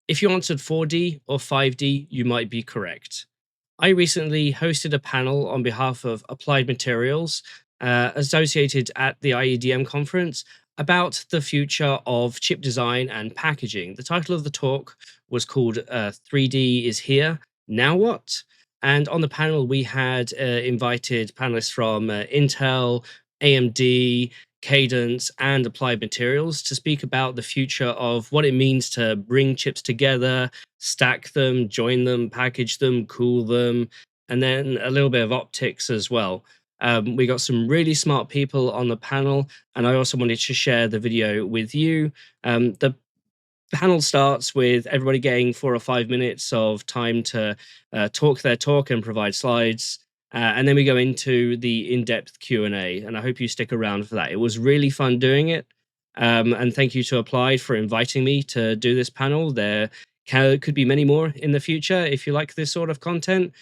If you answered 4D or 5D, you might be correct. I recently hosted a panel on behalf of Applied Materials associated at the IEDM conference about the future of chip design and packaging. The title of the talk was called 3D is Here, Now What? And on the panel, we had invited panelists from Intel, AMD, Cadence, and Applied Materials to speak about the future of what it means to bring chips together, stack them, join them, package them, cool them, and then a little bit of optics as well. We got some really smart people on the panel, and I also wanted to share the video with you. The panel starts with everybody getting 4 or 5 minutes of time to talk their talk and provide slides. And then we go into the in-depth Q&A, and I hope you stick around for that. It was really fun doing it. And thank you to Applied for inviting me to do this panel. There could be many more in the future. If you like this sort of content,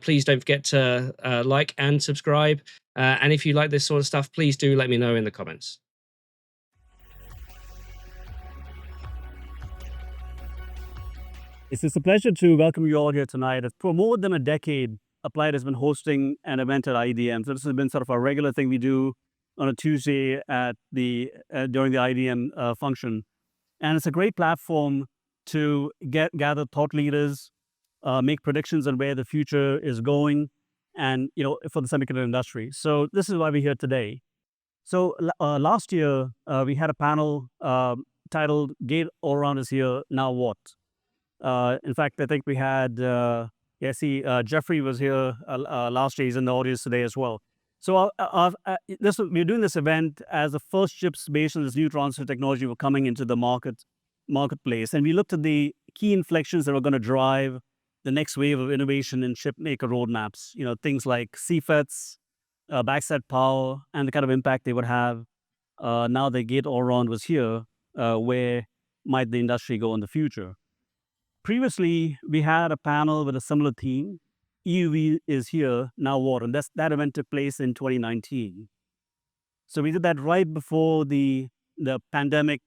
please don't forget to like and subscribe. And if you like this sort of stuff, please do let me know in the comments. It's a pleasure to welcome you all here tonight. For more than a decade, Applied has been hosting an event at IEDM. So this has been sort of a regular thing we do on a Tuesday at during the IEDM function. And it's a great platform to gather thought leaders, make predictions on where the future is going, and for the semiconductor industry. So this is why we're here today. So last year, we had a panel titled Gate All Around is Here, Now What? In fact, I think we had, Jeffrey was here last year. He's in the audience today as well. So we're doing this event as the first chips based on this new transfer technology were coming into the marketplace. And we looked at the key inflections that are going to drive the next wave of innovation in chip maker roadmaps. Things like CFETs, backside power, and the kind of impact they would have. Now the Gate All Around was here. Where might the industry go in the future? Previously, we had a panel with a similar theme. EUV is here, now what? And that event took place in 2019. So we did that right before the pandemic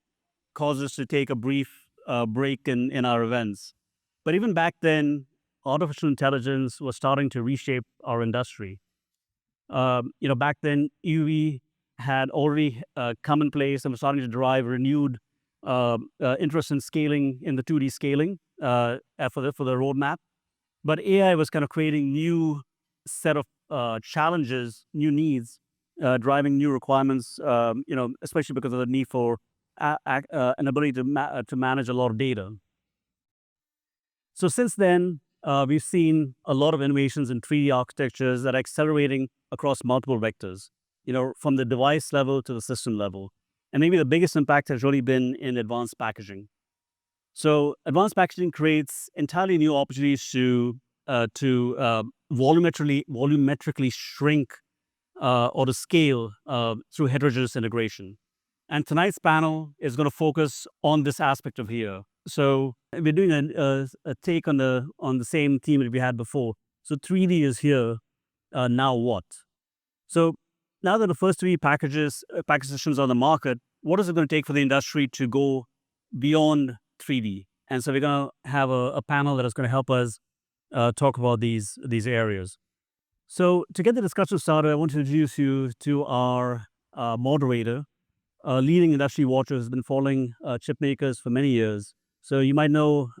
caused us to take a brief break in our events. But even back then, artificial intelligence was starting to reshape our industry. Back then, EUV had already come in place and was starting to drive renewed interest in scaling, in the 2D scaling for the roadmap. But AI was kind of creating new set of challenges, new needs, driving new requirements, especially because of the need for an ability to manage a lot of data. So since then, we've seen a lot of innovations in 3D architectures that are accelerating across multiple vectors, from the device level to the system level. And maybe the biggest impact has really been in advanced packaging. So advanced packaging creates entirely new opportunities to volumetrically shrink or to scale through heterogeneous integration. And tonight's panel is going to focus on this aspect of here. So we're doing a take on the same theme that we had before. So 3D is here, now what? So now that the first 3 package systems are on the market, what is it going to take for the industry to go beyond 3D? And so we're going to have a panel that is going to help us talk about these areas. So to get the discussion started, I want to introduce you to our moderator, a leading industry watcher who's been following chip makers for many years. So you might know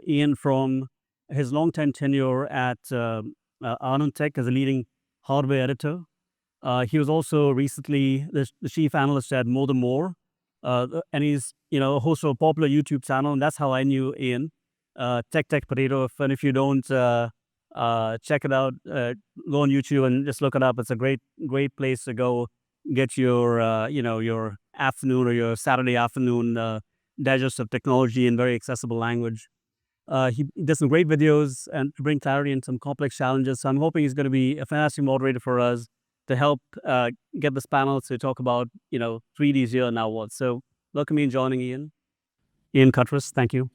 Ian from his long-time tenure at Arnon Tech as a leading hardware editor. He was also recently the chief analyst at More Than More, and he's a host of a popular YouTube channel, and that's how I knew Ian, TechTechPotato. And if you don't check it out, go on YouTube and just look it up. It's a great place to go get your your afternoon or your Saturday afternoon digest of technology in very accessible language. He does some great videos and to bring clarity in some complex challenges. So I'm hoping he's going to be a fantastic moderator for us to help get this panel to talk about 3D's here now what. So welcome me in joining Ian Cutress. Thank you.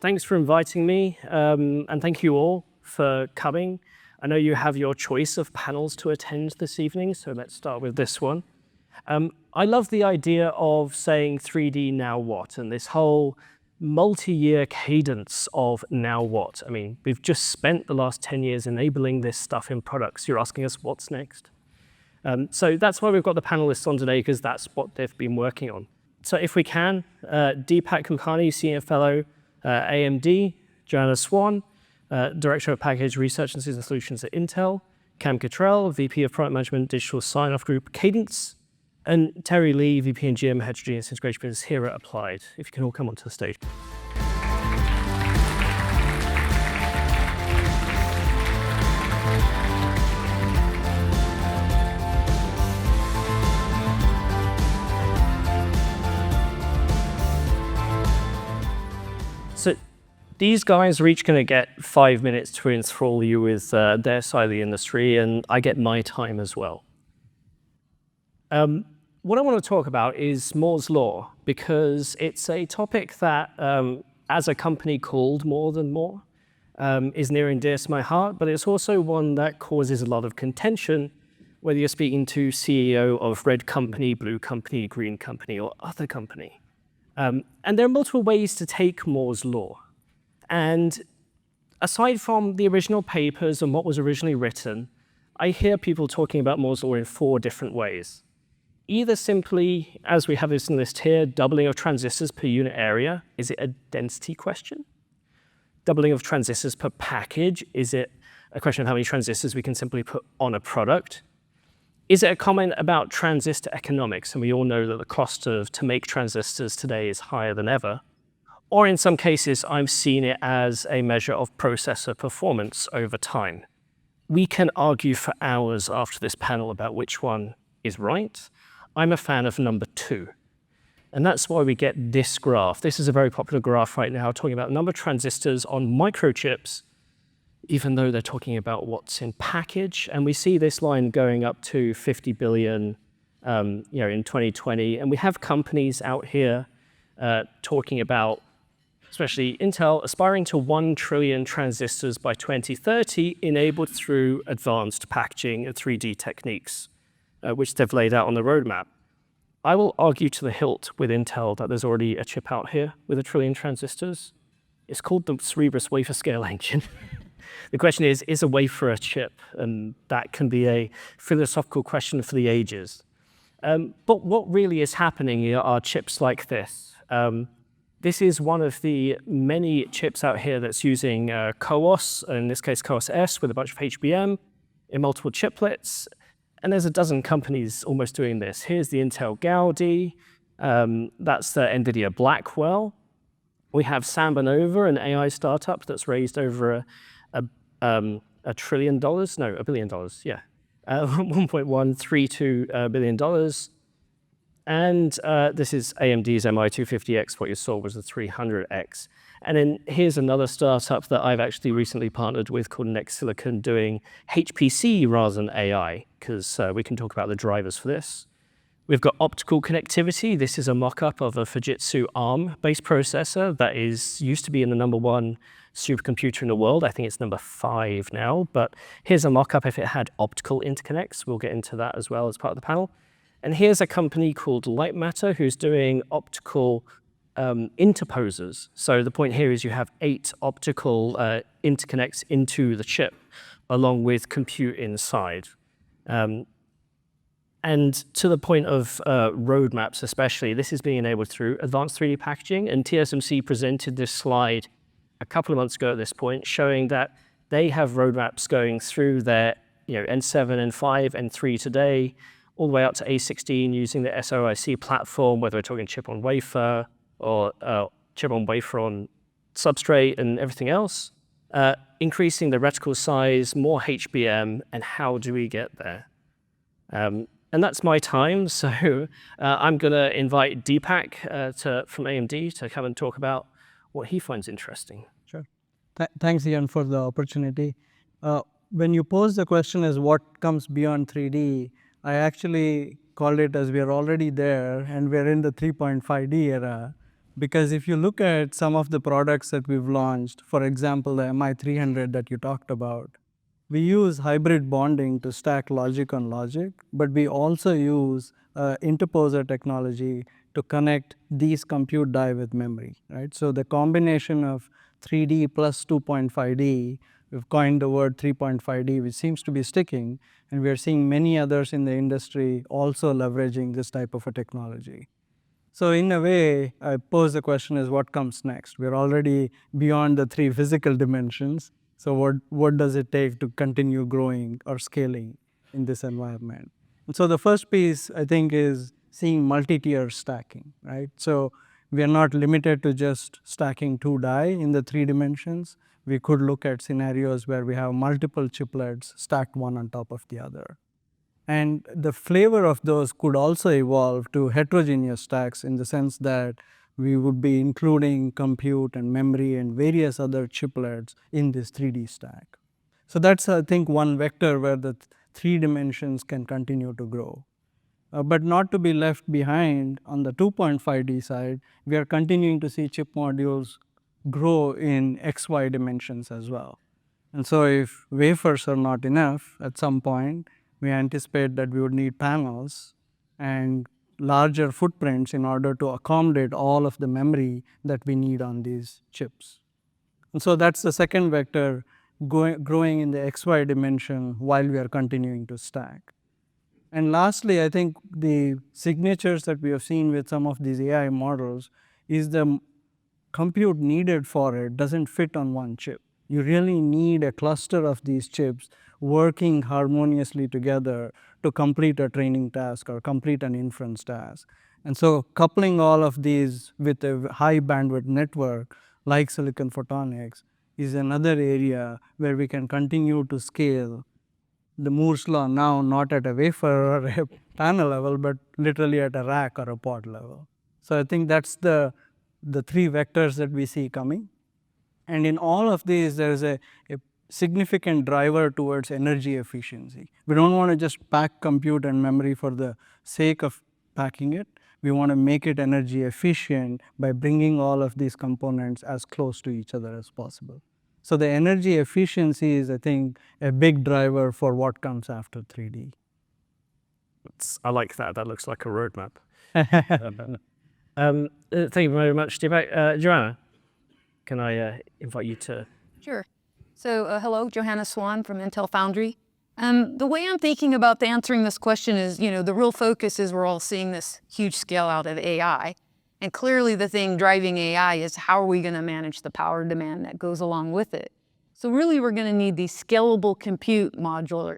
Thanks for inviting me, and thank you all for coming. I know you have your choice of panels to attend this evening, so let's start with this one. I love the idea of saying 3D now what, and this whole multi-year cadence of now what. I mean, we've just spent the last 10 years enabling this stuff in products. You're asking us what's next. So that's why we've got the panelists on today, because that's what they've been working on. So if we can, Deepak Kulkarni, Senior Fellow, AMD, Johanna Swan, Director of Package Research and System Solutions at Intel, Kam Kittrell, VP of Product Management, Digital Sign-Off Group, Cadence, and Terry Lee, VP and GM, Heterogeneous Integration Business here at Applied. If you can all come onto the stage. So these guys are each going to get 5 minutes to enthrall you with their side of the industry, and I get my time as well. What I want to talk about is Moore's Law, because it's a topic that, as a company called More Than More, is near and dear to my heart, but it's also one that causes a lot of contention, whether you're speaking to CEO of red company, blue company, green company, or other company. And there are multiple ways to take Moore's Law. And aside from the original papers and what was originally written, I hear people talking about Moore's Law in 4 different ways. Either simply, as we have this in the list here, doubling of transistors per unit area. Is it a density question? Doubling of transistors per package. Is it a question of how many transistors we can simply put on a product? Is it a comment about transistor economics? And we all know that the cost to make transistors today is higher than ever. Or in some cases, I've seen it as a measure of processor performance over time. We can argue for hours after this panel about which one is right. I'm a fan of number 2. And that's why we get this graph. This is a very popular graph right now, talking about the number of transistors on microchips, even though they're talking about what's in package. And we see this line going up to 50 billion in 2020. And we have companies out here talking about, especially Intel, aspiring to 1 trillion transistors by 2030, enabled through advanced packaging and 3D techniques, which they've laid out on the roadmap. I will argue to the hilt with Intel that there's already a chip out here with 1 trillion transistors. It's called the Cerebrus wafer scale engine. The question is a wafer a chip? And that can be a philosophical question for the ages. But what really is happening here are chips like this. This is one of the many chips out here that's using CoWoS, in this case CoWoS S, with a bunch of HBM in multiple chiplets. And there's a dozen companies almost doing this. Here's the Intel Gaudi. That's the NVIDIA Blackwell. We have Samba Nova, an AI startup that's raised over $1 trillion. No, $1 billion, yeah. $1.132 billion. And this is AMD's MI250X. What you saw was the 300X. And then here's another startup that I've actually recently partnered with called Next Silicon, doing HPC rather than AI, because we can talk about the drivers for this. We've got optical connectivity. This is a mock-up of a Fujitsu ARM-based processor that used to be in the #1 supercomputer in the world. I think it's number 5 now, but here's a mock-up if it had optical interconnects. We'll get into that as well as part of the panel. And here's a company called Lightmatter who's doing optical interposers. So the point here is you have 8 optical interconnects into the chip, along with compute inside. And to the point of roadmaps especially, this is being enabled through advanced 3D packaging. And TSMC presented this slide a couple of months ago at this point, showing that they have roadmaps going through their N7, N5, N3 today, all the way up to A16 using the SOIC platform, whether we're talking chip on wafer or chip on wafer on substrate and everything else, increasing the reticle size, more HBM, and how do we get there? And that's my time, so I'm going to invite Deepak from AMD to come and talk about what he finds interesting. Sure. Thanks, Ian, for the opportunity. When you pose the question as what comes beyond 3D, I actually called it as we are already there and we're in the 3.5D era. Because if you look at some of the products that we've launched, for example, the MI300 that you talked about, we use hybrid bonding to stack logic on logic, but we also use interposer technology to connect these compute die with memory, right? So the combination of 3D plus 2.5D, we've coined the word 3.5D, which seems to be sticking, and we are seeing many others in the industry also leveraging this type of a technology. So in a way, I pose the question is what comes next? We're already beyond the 3 physical dimensions. So what does it take to continue growing or scaling in this environment? And so the first piece, I think, is seeing multi-tier stacking, right? So we are not limited to just stacking 2 die in the 3 dimensions. We could look at scenarios where we have multiple chiplets stacked one on top of the other. And the flavor of those could also evolve to heterogeneous stacks in the sense that we would be including compute and memory and various other chiplets in this 3D stack. So that's, I think, one vector where the 3 dimensions can continue to grow. But not to be left behind on the 2.5D side, we are continuing to see chip modules grow in XY dimensions as well. And so if wafers are not enough at some point, we anticipate that we would need panels and larger footprints in order to accommodate all of the memory that we need on these chips. And so that's the second vector, growing in the XY dimension while we are continuing to stack. And lastly, I think the signatures that we have seen with some of these AI models is the compute needed for it doesn't fit on one chip. You really need a cluster of these chips working harmoniously together to complete a training task or complete an inference task. And so coupling all of these with a high bandwidth network like silicon photonics is another area where we can continue to scale the Moore's law now not at a wafer or a panel level, but literally at a rack or a pod level. So I think that's the 3 vectors that we see coming. And in all of these, there is a significant driver towards energy efficiency. We don't want to just pack compute and memory for the sake of packing it. We want to make it energy efficient by bringing all of these components as close to each other as possible. So the energy efficiency is, I think, a big driver for what comes after 3D. I like that. That looks like a roadmap. Thank you very much, Deepak. Johanna, can I invite you to? Sure. So hello, Johanna Swan from Intel Foundry. The way I'm thinking about answering this question is, the real focus is we're all seeing this huge scale out of AI. And clearly the thing driving AI is how are we going to manage the power demand that goes along with it. So really we're going to need these scalable compute modular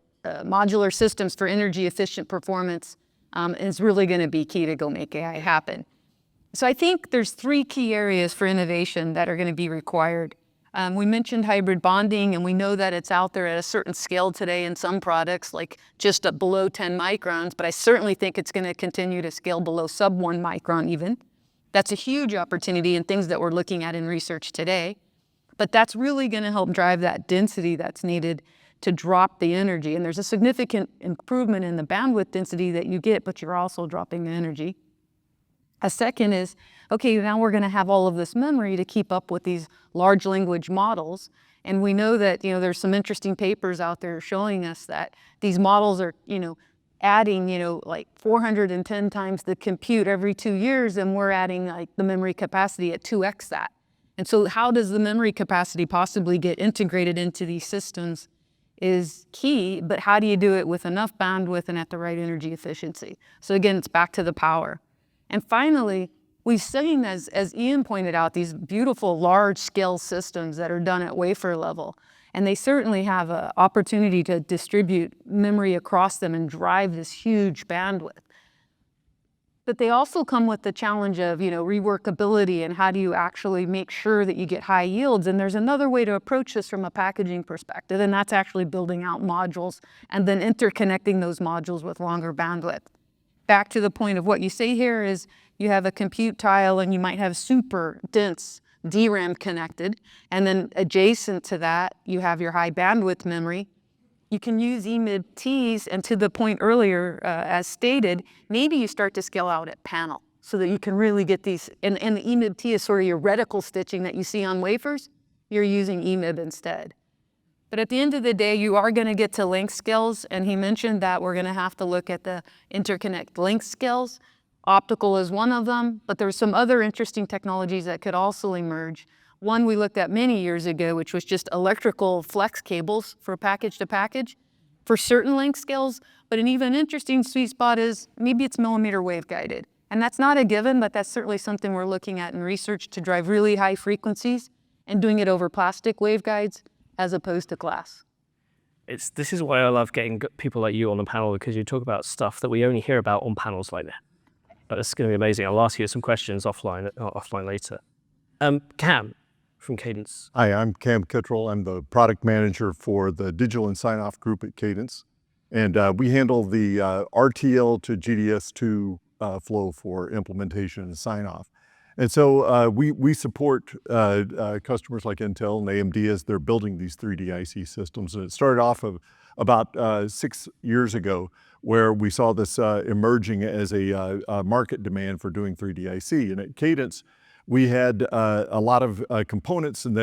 systems for energy efficient performance is really going to be key to go make AI happen. So I think there's 3 key areas for innovation that are going to be required. We mentioned hybrid bonding, and we know that it's out there at a certain scale today in some products, like just below 10 microns, but I certainly think it's going to continue to scale below sub 1 micron even. That's a huge opportunity in things that we're looking at in research today. But that's really going to help drive that density that's needed to drop the energy. And there's a significant improvement in the bandwidth density that you get, but you're also dropping the energy. A second is, okay, now we're going to have all of this memory to keep up with these large language models. And we know that, there's some interesting papers out there showing us that these models are, adding, like 410 times the compute every 2 years, and we're adding like the memory capacity at 2x that. And so how does the memory capacity possibly get integrated into these systems is key, but how do you do it with enough bandwidth and at the right energy efficiency? So again, it's back to the power. And finally, we've seen, as Ian pointed out, these beautiful large-scale systems that are done at wafer level. And they certainly have an opportunity to distribute memory across them and drive this huge bandwidth. But they also come with the challenge of, reworkability and how do you actually make sure that you get high yields. And there's another way to approach this from a packaging perspective, and that's actually building out modules and then interconnecting those modules with longer bandwidth. Back to the point of what you say here is you have a compute tile and you might have super dense DRAM connected, and then adjacent to that, you have your high bandwidth memory. You can use EMIB-Ts, and to the point earlier, as stated, maybe you start to scale out at panel so that you can really get these, and the EMIB-T is sort of your reticle stitching that you see on wafers, you're using EMIB instead. But at the end of the day, you are going to get to link skills, and he mentioned that we're going to have to look at the interconnect link skills. Optical is one of them, but there's some other interesting technologies that could also emerge. One we looked at many years ago, which was just electrical flex cables for package to package for certain link skills, but an even interesting sweet spot is maybe it's millimeter wave guided. And that's not a given, but that's certainly something we're looking at in research to drive really high frequencies and doing it over plastic waveguides as opposed to glass. This is why I love getting people like you on the panel, because you talk about stuff that we only hear about on panels like that. But it's going to be amazing. I'll ask you some questions offline later. Cam from Cadence. Hi, I'm Kam Kittrell. I'm the product manager for the digital and sign-off group at Cadence. And we handle the RTL to GDS2 flow for implementation and sign-off. And so we support customers like Intel and AMD as they're building these 3D IC systems. And it started off of about 6 years ago, where we saw this emerging as a market demand for doing 3D IC. And at Cadence, we had a lot of components, and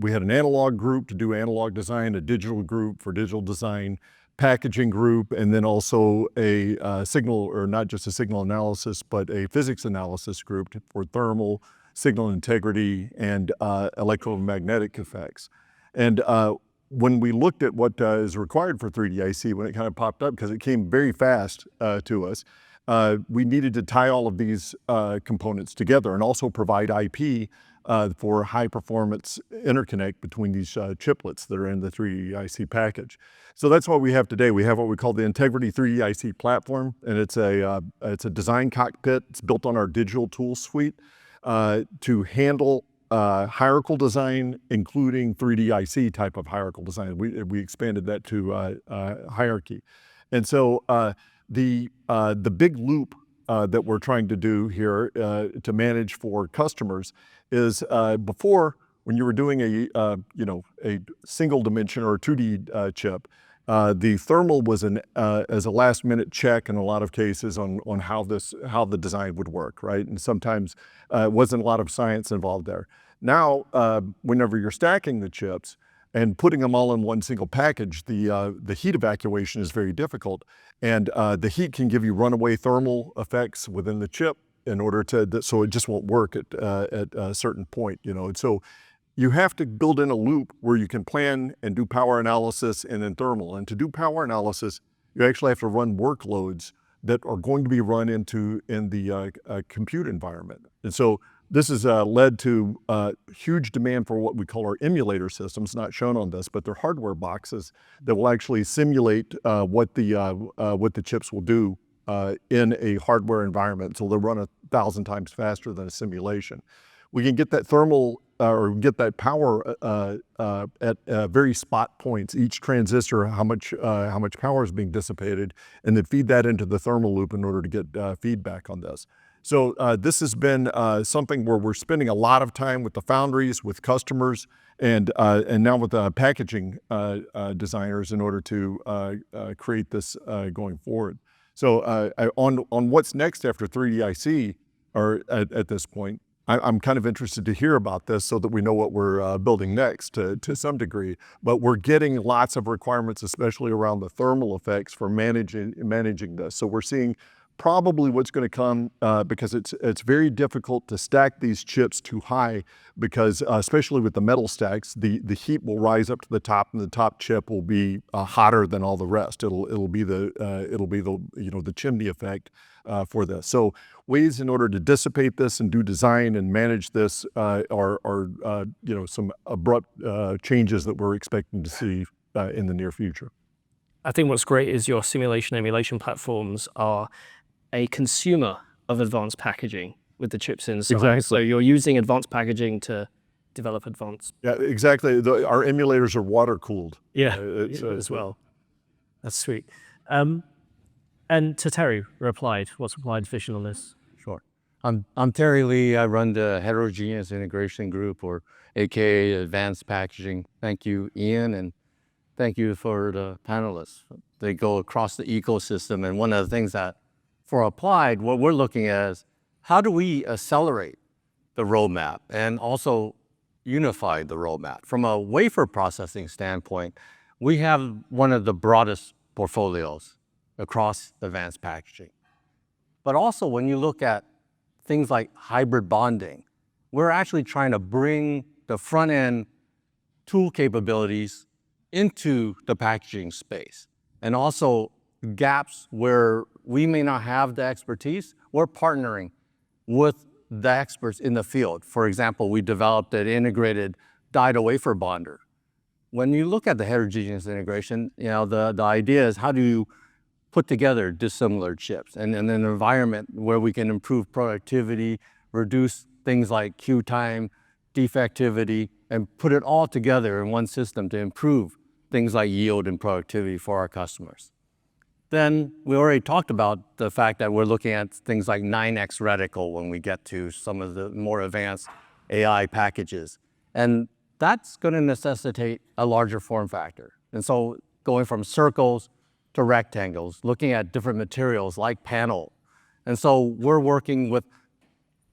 we had an analog group to do analog design, a digital group for digital design, packaging group, and then also a signal, or not just a signal analysis, but a physics analysis group for thermal, signal integrity, and electromagnetic effects. And when we looked at what is required for 3D IC, when it kind of popped up, because it came very fast to us, we needed to tie all of these components together and also provide IP for high performance interconnect between these chiplets that are in the 3D IC package. So that's what we have today. We have what we call the Integrity 3D IC platform, and it's a design cockpit. It's built on our digital tool suite to handle hierarchical design, including 3D IC type of hierarchical design. We expanded that to hierarchy. And so the big loop that we're trying to do here to manage for customers is before, when you were doing a single dimension or a 2D chip, the thermal was as a last minute check in a lot of cases on how the design would work, right? And sometimes wasn't a lot of science involved there. Now, whenever you're stacking the chips and putting them all in one single package, the heat evacuation is very difficult, and the heat can give you runaway thermal effects within the chip in order so it just won't work at a certain point, And so you have to build in a loop where you can plan and do power analysis and then thermal. And to do power analysis, you actually have to run workloads that are going to be run in the compute environment. And so this has led to huge demand for what we call our emulator systems, not shown on this, but they're hardware boxes that will actually simulate what the chips will do in a hardware environment. So they'll run 1,000 times faster than a simulation. We can get that thermal or get that power at very spot points. Each transistor, how much power is being dissipated, and then feed that into the thermal loop in order to get feedback on this. So this has been something where we're spending a lot of time with the foundries, with customers, and now with packaging designers in order to create this going forward. So on what's next after 3D IC, or at this point, I'm kind of interested to hear about this so that we know what we're building next to some degree. But we're getting lots of requirements, especially around the thermal effects for managing this. So we're seeing probably what's going to come because it's very difficult to stack these chips too high, because especially with the metal stacks, the heat will rise up to the top, and the top chip will be hotter than all the rest. It'll be the chimney effect for this. So ways in order to dissipate this and do design and manage this are some abrupt changes that we're expecting to see in the near future. I think what's great is your simulation emulation platforms are a consumer of advanced packaging with the chips inside. Exactly. So you're using advanced packaging to develop advanced. Yeah, exactly. Our emulators are water cooled. As well. That's sweet. And to Terry, what's Applied vision on this? Sure. I'm Terry Lee. I run the Heterogeneous Integration Group, or AKA Advanced Packaging. Thank you, Ian, and thank you for the panelists. They go across the ecosystem, and one of the things that for Applied, what we're looking at is how do we accelerate the roadmap and also, unify the roadmap. From a wafer processing standpoint, we have one of the broadest portfolios across advanced packaging. But also when you look at things like hybrid bonding, we're actually trying to bring the front end tool capabilities into the packaging space. And also gaps where we may not have the expertise, we're partnering with the experts in the field. For example, we developed an integrated die-to-wafer bonder. When you look at the heterogeneous integration, the idea is how do you put together dissimilar chips and in an environment where we can improve productivity, reduce things like queue time, defectivity, and put it all together in one system to improve things like yield and productivity for our customers. Then we already talked about the fact that we're looking at things like 9x reticle when we get to some of the more advanced AI packages. And that's going to necessitate a larger form factor. And so going from circles to rectangles, looking at different materials like panel. And so we're working with,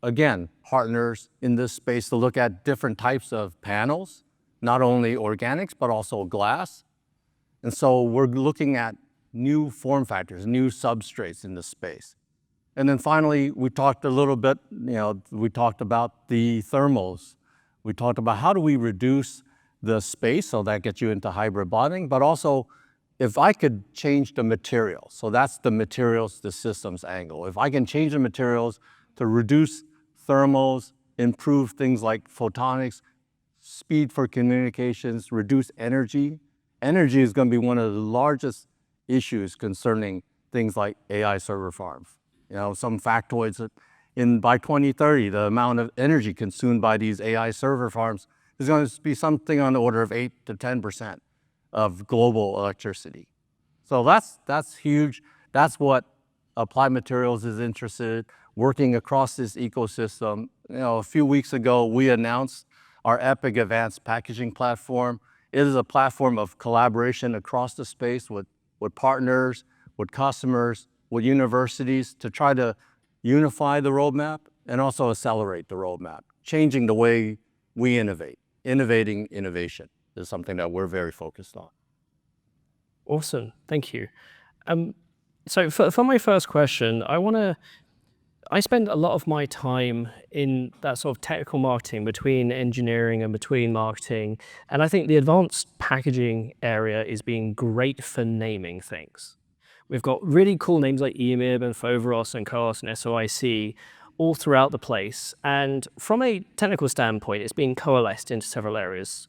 again, partners in this space to look at different types of panels, not only organics, but also glass. And so we're looking at new form factors, new substrates in this space. And then finally, we talked a little bit, we talked about the thermals. We talked about how do we reduce the space, so that gets you into hybrid bonding, but also if I could change the material, so that's the materials to systems angle. If I can change the materials to reduce thermals, improve things like photonics, speed for communications, reduce energy. Energy is going to be one of the largest issues concerning things like AI server farms. Some factoids that by 2030, the amount of energy consumed by these AI server farms is going to be something on the order of 8 to 10% of global electricity. So that's huge. That's what Applied Materials is interested in, working across this ecosystem. A few weeks ago, we announced our EPIC Advanced Packaging Platform. It is a platform of collaboration across the space with partners, with customers, with universities to try to unify the roadmap and also accelerate the roadmap, changing the way we innovate. Innovating innovation is something that we're very focused on. Awesome, thank you. So for my first question, I spend a lot of my time in that sort of technical marketing between engineering and between marketing. And I think the advanced packaging area is being great for naming things. We've got really cool names like EMIB and CoWoS and CoWoS and SOIC all throughout the place. And from a technical standpoint, it's being coalesced into several areas,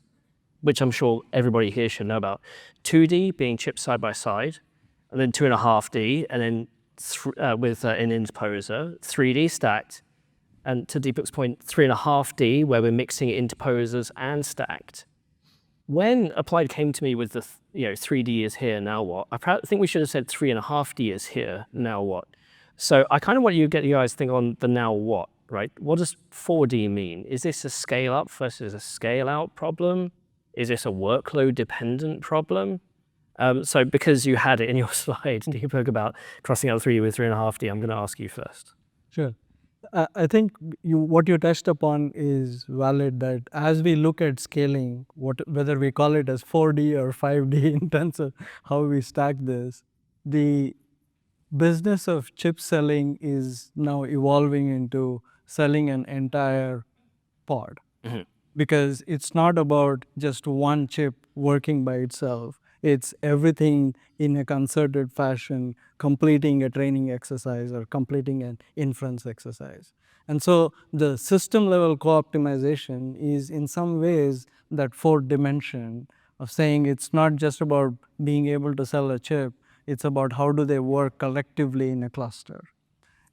which I'm sure everybody here should know about. 2D being chipped side by side, and then 2.5D, and then with an interposer, 3D stacked, and to Deepak's point, 3.5D, where we're mixing interposers and stacked. When Applied came to me with the 3D is here, now what? I think we should have said 3.5D is here, now what? So I kind of want you to get you guys to think on the now what, right? What does 4D mean? Is this a scale up versus a scale out problem? Is this a workload dependent problem? So because you had it in your slide, Deepak, about crossing out 3D with 3.5D, I'm going to ask you first. Sure. I think what you touched upon is valid, that as we look at scaling, whether we call it as 4D or 5D in terms of how we stack this, the business of chip selling is now evolving into selling an entire pod. Mm-hmm. Because it's not about just one chip working by itself. It's everything in a concerted fashion, completing a training exercise or completing an inference exercise. And so the system level co-optimization is in some ways that fourth dimension of saying it's not just about being able to sell a chip, it's about how do they work collectively in a cluster.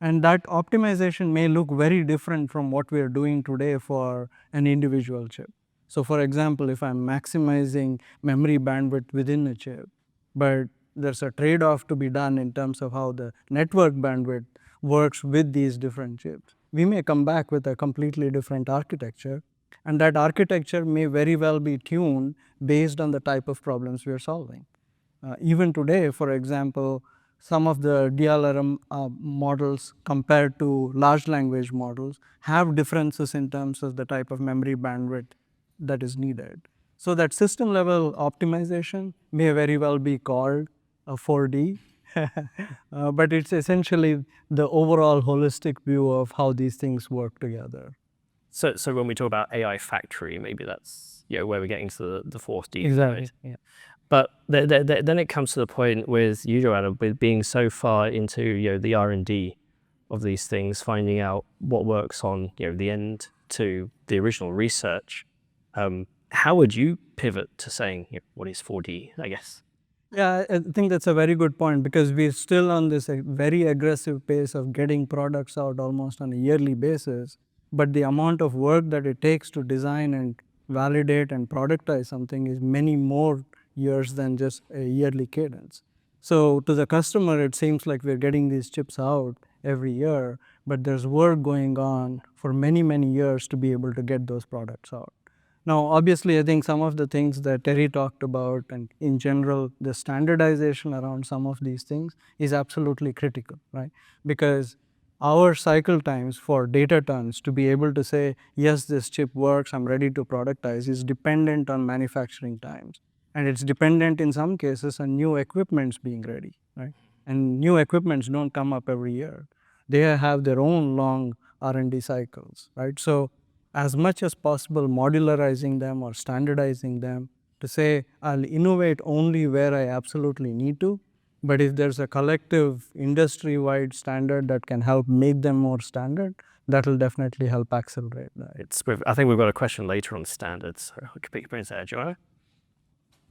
And that optimization may look very different from what we are doing today for an individual chip. So for example, if I'm maximizing memory bandwidth within a chip, but there's a trade-off to be done in terms of how the network bandwidth works with these different chips, we may come back with a completely different architecture. And that architecture may very well be tuned based on the type of problems we are solving. Even today, for example, some of the DLRM models compared to large language models have differences in terms of the type of memory bandwidth that is needed. So that system level optimization may very well be called a 4D, but it's essentially the overall holistic view of how these things work together. So when we talk about AI factory, maybe that's where we're getting to the fourth D. Exactly. Right? Yeah. But then it comes to the point with you, Johanna, with being so far into the R&D of these things, finding out what works on the end to the original research. How would you pivot to saying what is 4D? I guess. Yeah, I think that's a very good point, because we're still on this very aggressive pace of getting products out almost on a yearly basis. But the amount of work that it takes to design and validate and productize something is many more years than just a yearly cadence. So to the customer, it seems like we're getting these chips out every year, but there's work going on for many, many years to be able to get those products out. Now, obviously, I think some of the things that Terry talked about, and in general, the standardization around some of these things is absolutely critical, right? Because our cycle times for data tons to be able to say, yes, this chip works, I'm ready to productize, is dependent on manufacturing times. And it's dependent in some cases on new equipments being ready, right? And new equipments don't come up every year. They have their own long R&D cycles, right? So as much as possible, modularizing them or standardizing them to say, I'll innovate only where I absolutely need to, but if there's a collective industry-wide standard that can help make them more standard, that will definitely help accelerate that. I think we've got a question later on standards. So we could pick your brains there, Johanna.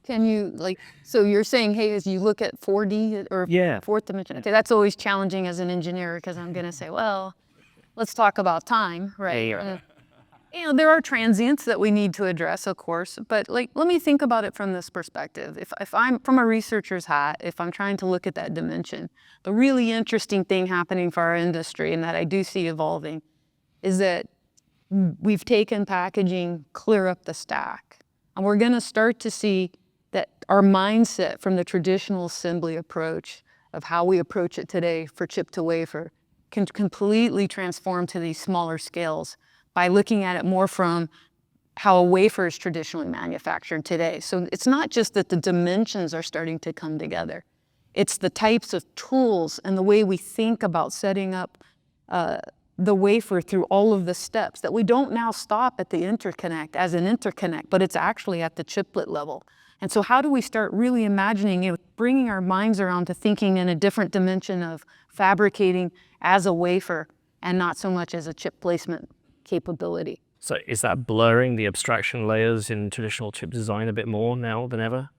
Can you, so you're saying, hey, as you look at 4D or fourth dimension, okay, that's always challenging as an engineer, because I'm going to say, well, let's talk about time, right? There are transients that we need to address, of course, but let me think about it from this perspective. If I'm from a researcher's hat, if I'm trying to look at that dimension, the really interesting thing happening for our industry, and that I do see evolving, is that we've taken packaging clear up the stack. And we're going to start to see that our mindset from the traditional assembly approach of how we approach it today for chip to wafer can completely transform to these smaller scales by looking at it more from how a wafer is traditionally manufactured today. So it's not just that the dimensions are starting to come together. It's the types of tools and the way we think about setting up the wafer through all of the steps, that we don't now stop at the interconnect as an interconnect, but it's actually at the chiplet level. And so how do we start really imagining, bringing our minds around to thinking in a different dimension of fabricating as a wafer and not so much as a chip placement capability. So is that blurring the abstraction layers in traditional chip design a bit more now than ever?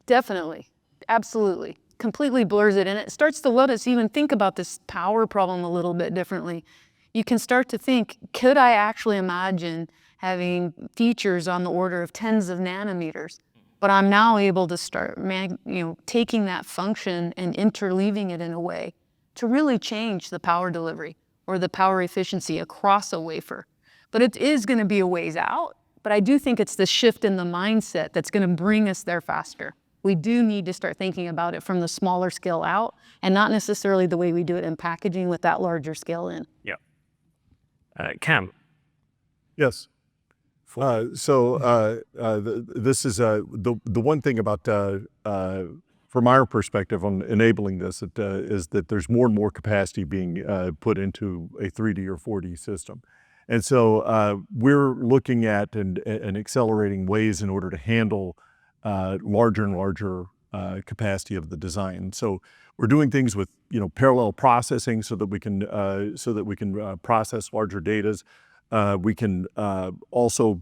Definitely, absolutely. Completely blurs it, and it starts to let us even think about this power problem a little bit differently. You can start to think, could I actually imagine having features on the order of tens of nanometers? But I'm now able to start taking that function and interleaving it in a way to really change the power delivery or the power efficiency across a wafer. But it is going to be a ways out, but I do think it's the shift in the mindset that's going to bring us there faster. We do need to start thinking about it from the smaller scale out, and not necessarily the way we do it in packaging with that larger scale in. Yeah. Kam? Yes. This is the one thing about, from our perspective on enabling this, is that there's more and more capacity being put into a 3D or 4D system. And so we're looking at and accelerating ways in order to handle larger and larger capacity of the design. So we're doing things with parallel processing so that we can process larger data. We can also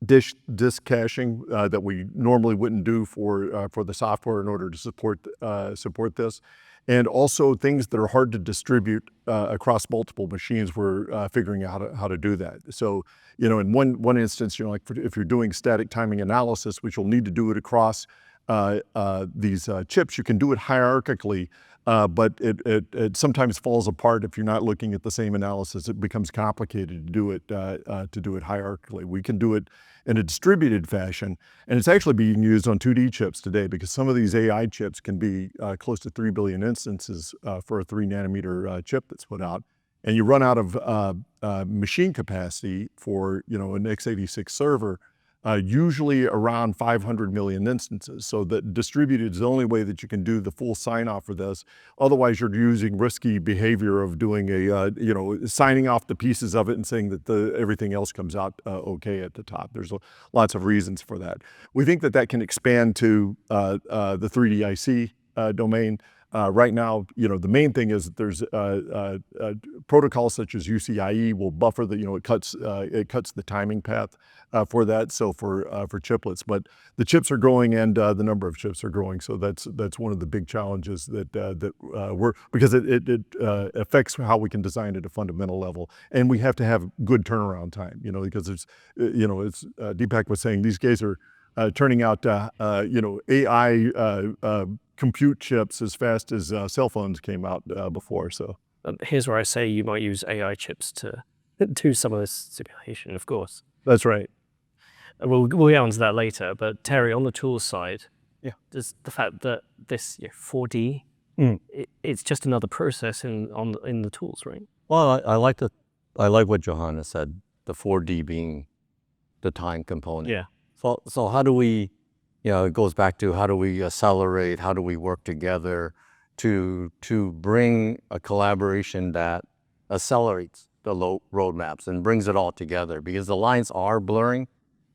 disk caching that we normally wouldn't do for the software in order to support this, and also things that are hard to distribute across multiple machines. We're figuring out how to do that. So in one instance, if you're doing static timing analysis, which you'll need to do it across these chips, you can do it hierarchically. But it sometimes falls apart if you're not looking at the same analysis. It becomes complicated to do it hierarchically. We can do it in a distributed fashion, and it's actually being used on 2D chips today, because some of these AI chips can be close to 3 billion instances for a 3 nanometer chip that's put out, and you run out of machine capacity for an x86 server. usually around 500 million instances. So that distributed is the only way that you can do the full sign-off for this. Otherwise, you're using risky behavior of doing signing off the pieces of it and saying that everything else comes out okay at the top. There's lots of reasons for that. We think that can expand to the 3D IC domain. Right now, the main thing is that there's protocols such as UCIe will buffer it cuts the timing path for that. So for chiplets, but the chips are growing and the number of chips are growing. So that's one of the big challenges that we're, because it affects how we can design at a fundamental level, and we have to have good turnaround time. Because it's it's Deepak was saying, these guys are turning out AI compute chips as fast as cell phones came out before. So here's where I say you might use AI chips to do some of this simulation, of course. That's right. We'll get onto that later. But Terry, on the tools side, yeah, does the fact that this 4D, it's just another process in the tools, right? Well, I like what Johanna said, the 4D being the time component. Yeah. So how do we, it goes back to how do we accelerate, how do we work together to bring a collaboration that accelerates the roadmaps and brings it all together, because the lines are blurring.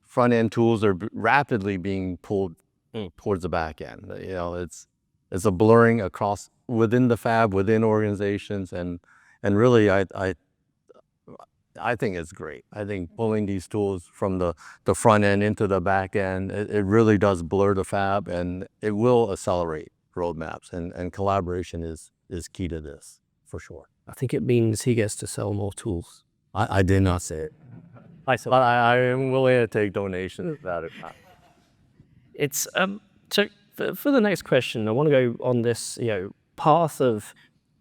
Front-end tools are rapidly being pulled towards the back end. It's a blurring across within the fab, within organizations, and really I think it's great. I think pulling these tools from the front end into the back end, it really does blur the fab, and it will accelerate roadmaps, and collaboration is key to this, for sure. I think it means he gets to sell more tools. I did not say it. But I am willing to take donations about it. It's so for the next question, I want to go on this path of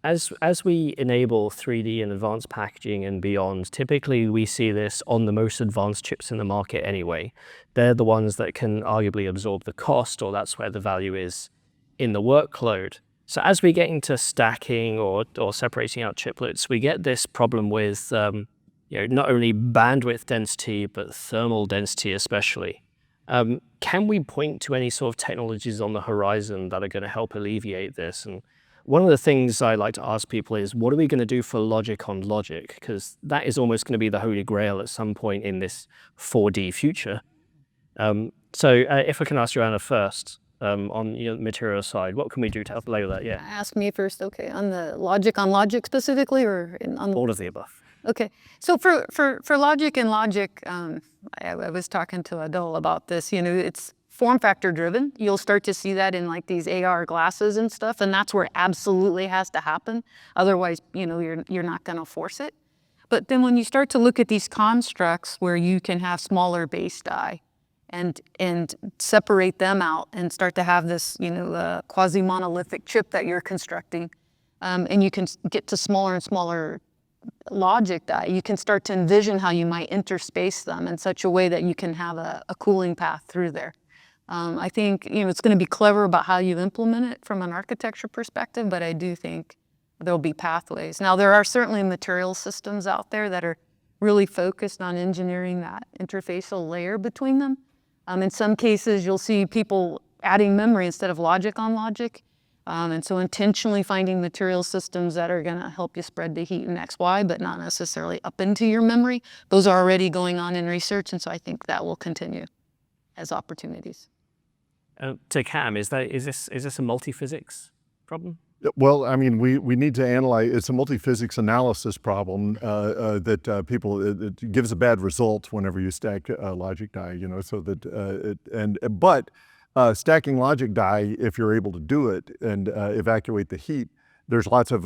as we enable 3D and advanced packaging and beyond. Typically, we see this on the most advanced chips in the market anyway. They're the ones that can arguably absorb the cost, or that's where the value is in the workload. So as we get into stacking or separating out chiplets, we get this problem with not only bandwidth density, but thermal density especially. Can we point to any sort of technologies on the horizon that are going to help alleviate this? And one of the things I like to ask people is, what are we going to do for logic on logic? Because that is almost going to be the holy grail at some point in this 4D future. So if I can ask Johanna first, on the material side, what can we do to help lay that? Yeah. Ask me first, okay, on the logic on logic specifically, or on all of the above? Okay, so for logic and logic, I was talking to Adol about this. It's form factor driven. You'll start to see that in like these AR glasses and stuff, and that's where it absolutely has to happen. Otherwise, you're not going to force it. But then when you start to look at these constructs where you can have smaller base die and separate them out and start to have this quasi monolithic chip that you're constructing, and you can get to smaller and smaller logic die, you can start to envision how you might interspace them in such a way that you can have a cooling path through there. I think it's going to be clever about how you implement it from an architecture perspective, but I do think there'll be pathways. Now, there are certainly material systems out there that are really focused on engineering that interfacial layer between them. In some cases, you'll see people adding memory instead of logic on logic. And so intentionally finding material systems that are going to help you spread the heat in XY, but not necessarily up into your memory. Those are already going on in research, and so I think that will continue as opportunities. To Kam, is this a multi-physics problem? Well, I mean, we need to analyze. It's a multi-physics analysis problem that it gives a bad result whenever you stack logic die. So that but stacking logic die, if you're able to do it and evacuate the heat, there's lots of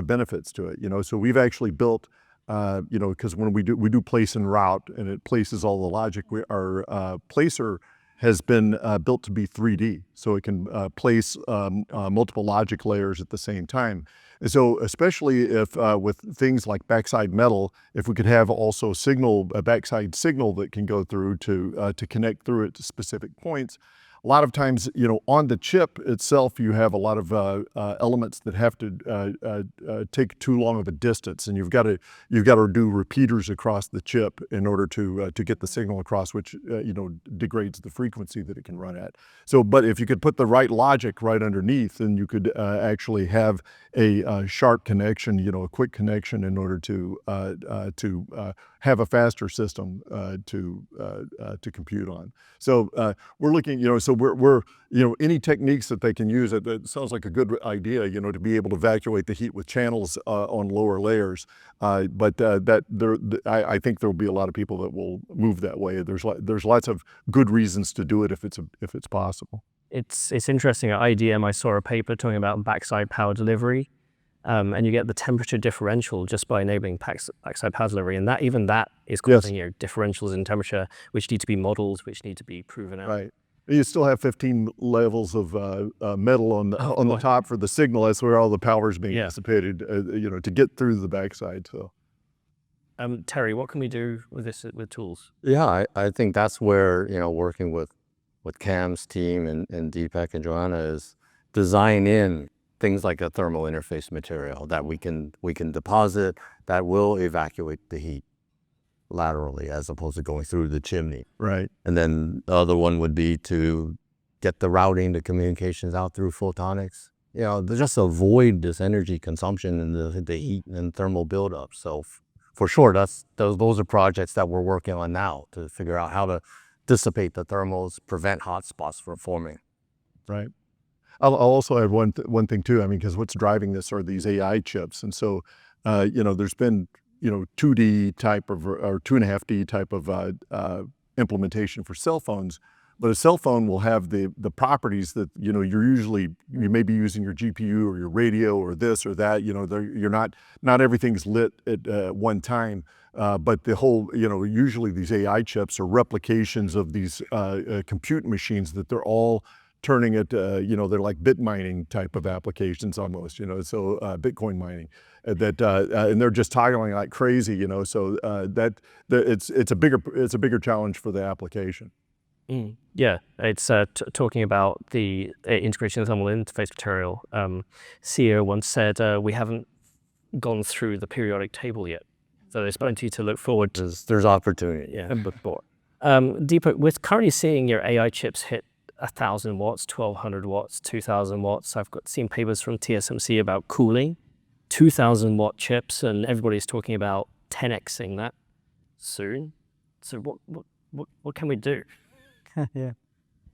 benefits to it. So we've actually built, because when we do place and route, and it places all the logic. Our placer has been built to be 3D, so it can place multiple logic layers at the same time. And so especially if with things like backside metal, if we could have also a backside signal that can go through to connect through it to specific points, a lot of times, on the chip itself, you have a lot of elements that have to take too long of a distance, and you've got to do repeaters across the chip in order to get the signal across, which degrades the frequency that it can run at. So, but if you could put the right logic right underneath, then you could actually have a sharp connection, a quick connection in order to have a faster system to compute on. So we're looking, so we're any techniques that they can use. It sounds like a good idea, to be able to evacuate the heat with channels on lower layers. But I think there will be a lot of people that will move that way. There's lots of good reasons to do it if it's possible. It's interesting. At IEDM, I saw a paper talking about backside power delivery, and you get the temperature differential just by enabling backside power delivery, and that is causing differentials in temperature, which need to be modeled, which need to be proven out. Right. You still have 15 levels of metal on the top for the signal. That's where all the power is being dissipated, to get through the backside. So. Terry, what can we do with this with tools? Yeah, I think that's where, working with Cam's team and Deepak and Johanna is design in things like a thermal interface material that we can deposit that will evacuate the heat laterally as opposed to going through the chimney. Right. And then the other one would be to get the routing, the communications out through photonics. Just avoid this energy consumption and the heat and thermal buildup. So for sure, those are projects that we're working on now to figure out how to dissipate the thermals, prevent hot spots from forming. Right. I'll also add one thing too. I mean, because what's driving this are these AI chips, and so there's been 2D type of or 2.5D type of implementation for cell phones, but a cell phone will have the properties that you may be using your GPU or your radio or this or that. You're not everything's lit at one time. But the whole, usually these AI chips are replications of these compute machines that they're all turning it, they're like bit mining type of applications almost, so Bitcoin mining, and they're just toggling like crazy, so it's a bigger challenge for the application. Yeah, it's talking about the integration of thermal interface material. CEO once said, we haven't gone through the periodic table yet. So there's plenty to look forward to. There's opportunity. Yeah. Deepak, we're currently seeing your AI chips hit 1,000 watts, 1,200 watts, 2,000 watts. I've seen papers from TSMC about cooling, 2,000 watt chips, and everybody's talking about 10xing that soon. So what can we do? Yeah.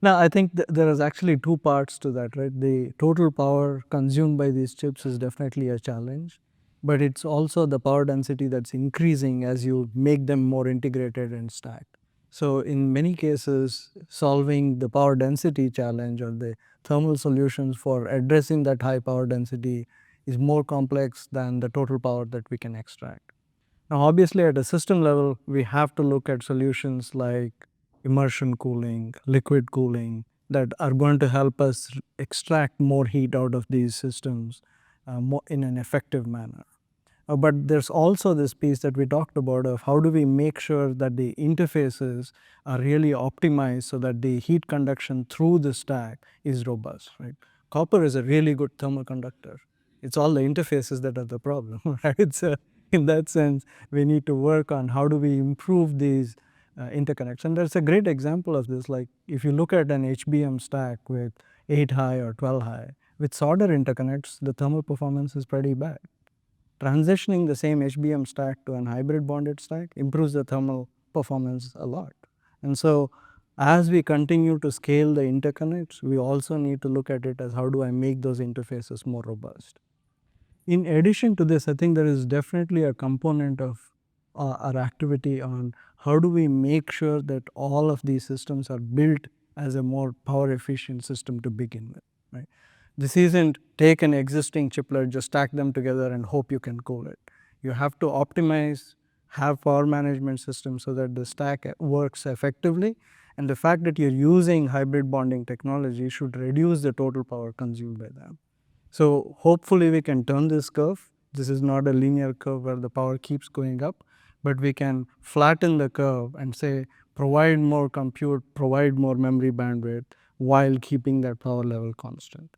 Now, I think there is actually two parts to that, right? The total power consumed by these chips is definitely a challenge, but it's also the power density that's increasing as you make them more integrated and stacked. So in many cases, solving the power density challenge or the thermal solutions for addressing that high power density is more complex than the total power that we can extract. Now, obviously, at a system level, we have to look at solutions like immersion cooling, liquid cooling, that are going to help us extract more heat out of these systems in an effective manner. But there's also this piece that we talked about of how do we make sure that the interfaces are really optimized so that the heat conduction through the stack is robust, right? Copper is a really good thermal conductor. It's all the interfaces that are the problem, right? So in that sense, we need to work on how do we improve these interconnects. And there's a great example of this, like if you look at an HBM stack with 8 high or 12 high, with solder interconnects, the thermal performance is pretty bad. Transitioning the same HBM stack to an hybrid bonded stack improves the thermal performance a lot. And so as we continue to scale the interconnects, we also need to look at it as how do I make those interfaces more robust. In addition to this, I think there is definitely a component of our activity on how do we make sure that all of these systems are built as a more power efficient system to begin with, right? This isn't take an existing chiplet, just stack them together and hope you can cool it. You have to optimize, have power management systems so that the stack works effectively. And the fact that you're using hybrid bonding technology should reduce the total power consumed by them. So hopefully we can turn this curve. This is not a linear curve where the power keeps going up, but we can flatten the curve and say, provide more compute, provide more memory bandwidth, while keeping that power level constant.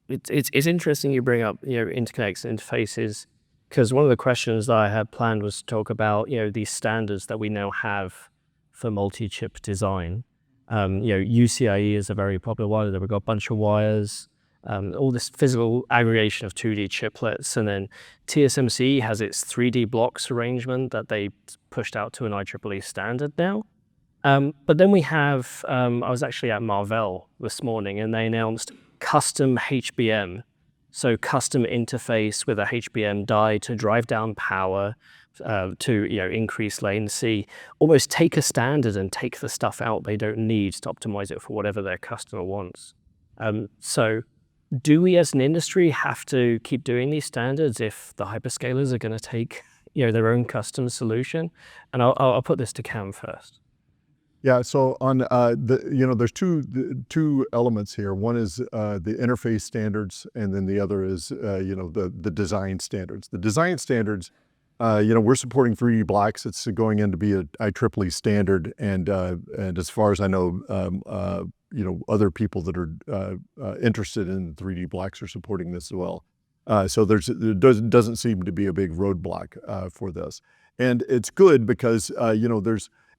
It's interesting you bring up interconnects and interfaces, because one of the questions that I had planned was to talk about these standards that we now have for multi-chip design. UCIe is a very popular one. We've got a bunch of wires, all this physical aggregation of 2D chiplets, and then TSMC has its 3D blocks arrangement that they pushed out to an IEEE standard now. But then we have, I was actually at Marvell this morning, and they announced custom HBM, so custom interface with a HBM die to drive down power, to increase latency, almost take a standard and take the stuff out they don't need to optimize it for whatever their customer wants. So do we as an industry have to keep doing these standards if the hyperscalers are going to take their own custom solution? And I'll put this to Kam first. Yeah, so on there's two elements here. One is the interface standards, and then the other is the design standards. The design standards, we're supporting 3D blocks. It's going in to be a IEEE standard, and as far as I know, other people that are interested in 3D blocks are supporting this as well. So there doesn't seem to be a big roadblock for this, and it's good because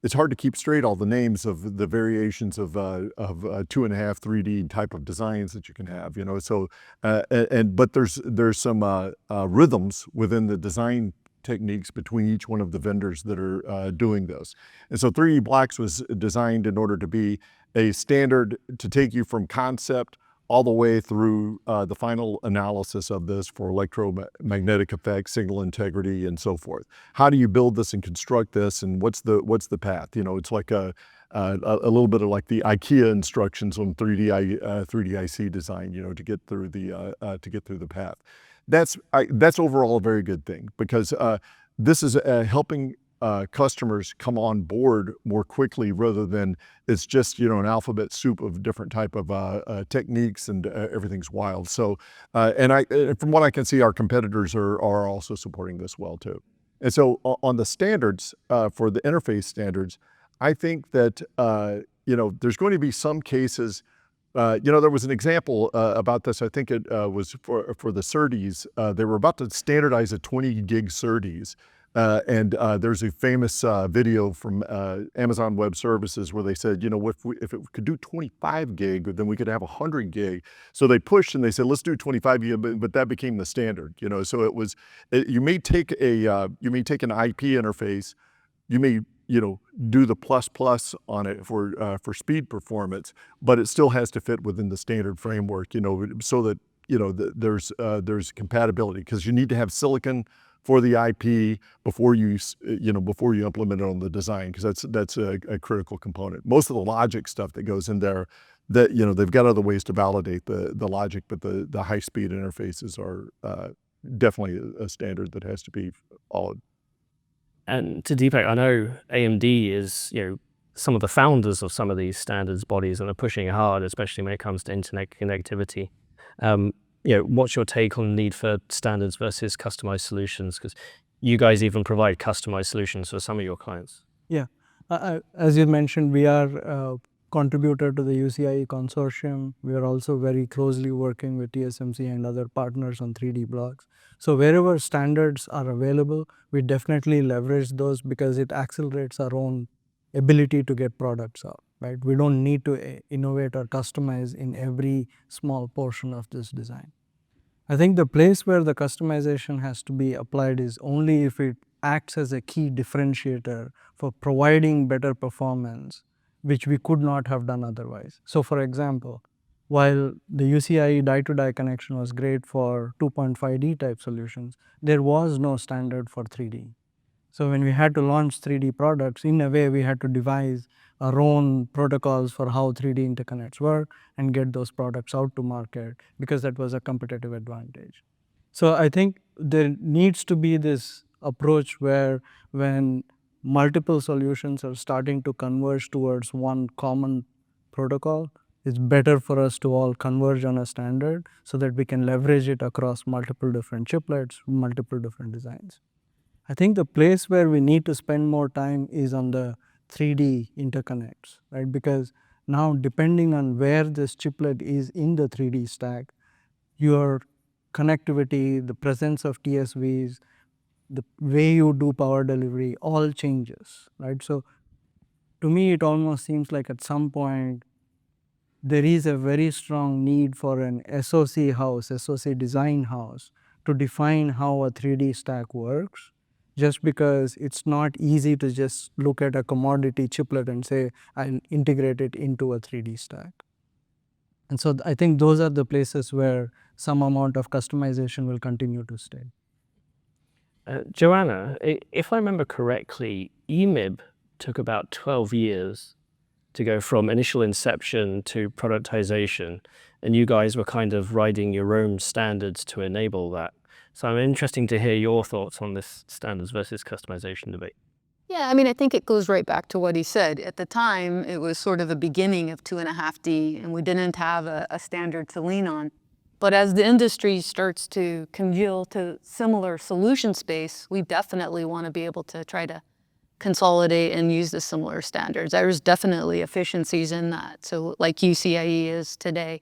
it's hard to keep straight all the names of the variations of 2.5 3D type of designs that you can have, So, but there's some rhythms within the design techniques between each one of the vendors that are doing this. And so 3D blocks was designed in order to be a standard to take you from concept all the way through the final analysis of this for electromagnetic effects, signal integrity, and so forth. How do you build this and construct this, and what's the path? It's like a little bit of like the IKEA instructions on 3D IC design, to get through the path. That's overall a very good thing, because this is helping customers come on board more quickly, rather than it's just an alphabet soup of different type of techniques, and everything's wild. So from what I can see, our competitors are also supporting this well too. And so on the standards, for the interface standards, I think that there's going to be some cases. There was an example about this. I think it was for the SerDes. They were about to standardize a 20 gig SerDes. And there's a famous video from Amazon Web Services where they said, if it could do 25 gig, then we could have 100 gig. So they pushed and they said, let's do 25 gig, but that became the standard. So it was, you may take an IP interface, you may do the plus on it for speed performance, but it still has to fit within the standard framework. So that there's compatibility, because you need to have silicon for the IP before you implement it on the design, because that's a critical component. Most of the logic stuff that goes in there, that they've got other ways to validate the logic, but the high speed interfaces are definitely a standard that has to be followed. And to Deepak, I know AMD is some of the founders of some of these standards bodies and are pushing hard, especially when it comes to internet connectivity. What's your take on the need for standards versus customized solutions? Because you guys even provide customized solutions for some of your clients. Yeah, as you mentioned, we are a contributor to the UCIe consortium. We are also very closely working with TSMC and other partners on 3D blocks. So wherever standards are available, we definitely leverage those, because it accelerates our own ability to get products out. Right? We don't need to innovate or customize in every small portion of this design. I think the place where the customization has to be applied is only if it acts as a key differentiator for providing better performance, which we could not have done otherwise. So for example, while the UCIe die-to-die connection was great for 2.5D type solutions, there was no standard for 3D. So when we had to launch 3D products, in a way we had to devise our own protocols for how 3D interconnects work and get those products out to market, because that was a competitive advantage. So I think there needs to be this approach where when multiple solutions are starting to converge towards one common protocol, it's better for us to all converge on a standard so that we can leverage it across multiple different chiplets, multiple different designs. I think the place where we need to spend more time is on the 3D interconnects, right? Because Now, depending on where this chiplet is in the 3D stack, your connectivity, the presence of TSVs, the way you do power delivery all changes, right? So to me, it almost seems like at some point there is a very strong need for an SoC house, SoC design house, to define how a 3D stack works, just because it's not easy to just look at a commodity chiplet and say, I'll integrate it into a 3D stack. And so I think those are the places where some amount of customization will continue to stay. Johanna, if I remember correctly, EMIB took about 12 years to go from initial inception to productization, and you guys were kind of writing your own standards to enable that. So I'm interested to hear your thoughts on this standards versus customization debate. Yeah, I mean, I think it goes right back to what he said. At the time, it was sort of a beginning of 2.5D, and we didn't have a standard to lean on. But as the industry starts to congeal to similar solution space, we definitely want to be able to try to consolidate and use the similar standards. There's definitely efficiencies in that. So like UCIe is today,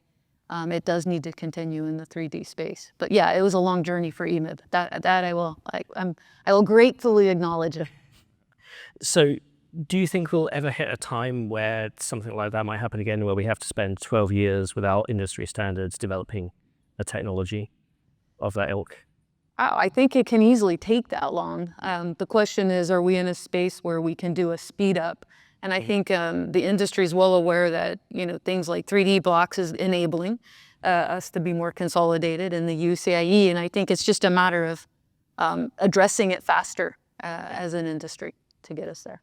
it does need to continue in the 3D space. But yeah, it was a long journey for EMIB. That I will gratefully acknowledge it. So do you think we'll ever hit a time where something like that might happen again, where we have to spend 12 years without industry standards developing a technology of that ilk? I think it can easily take that long. The question is, are we in a space where we can do a speed up? And I think the industry is well aware that things like 3D blocks is enabling us to be more consolidated in the UCIe, and I think it's just a matter of addressing it faster as an industry to get us there.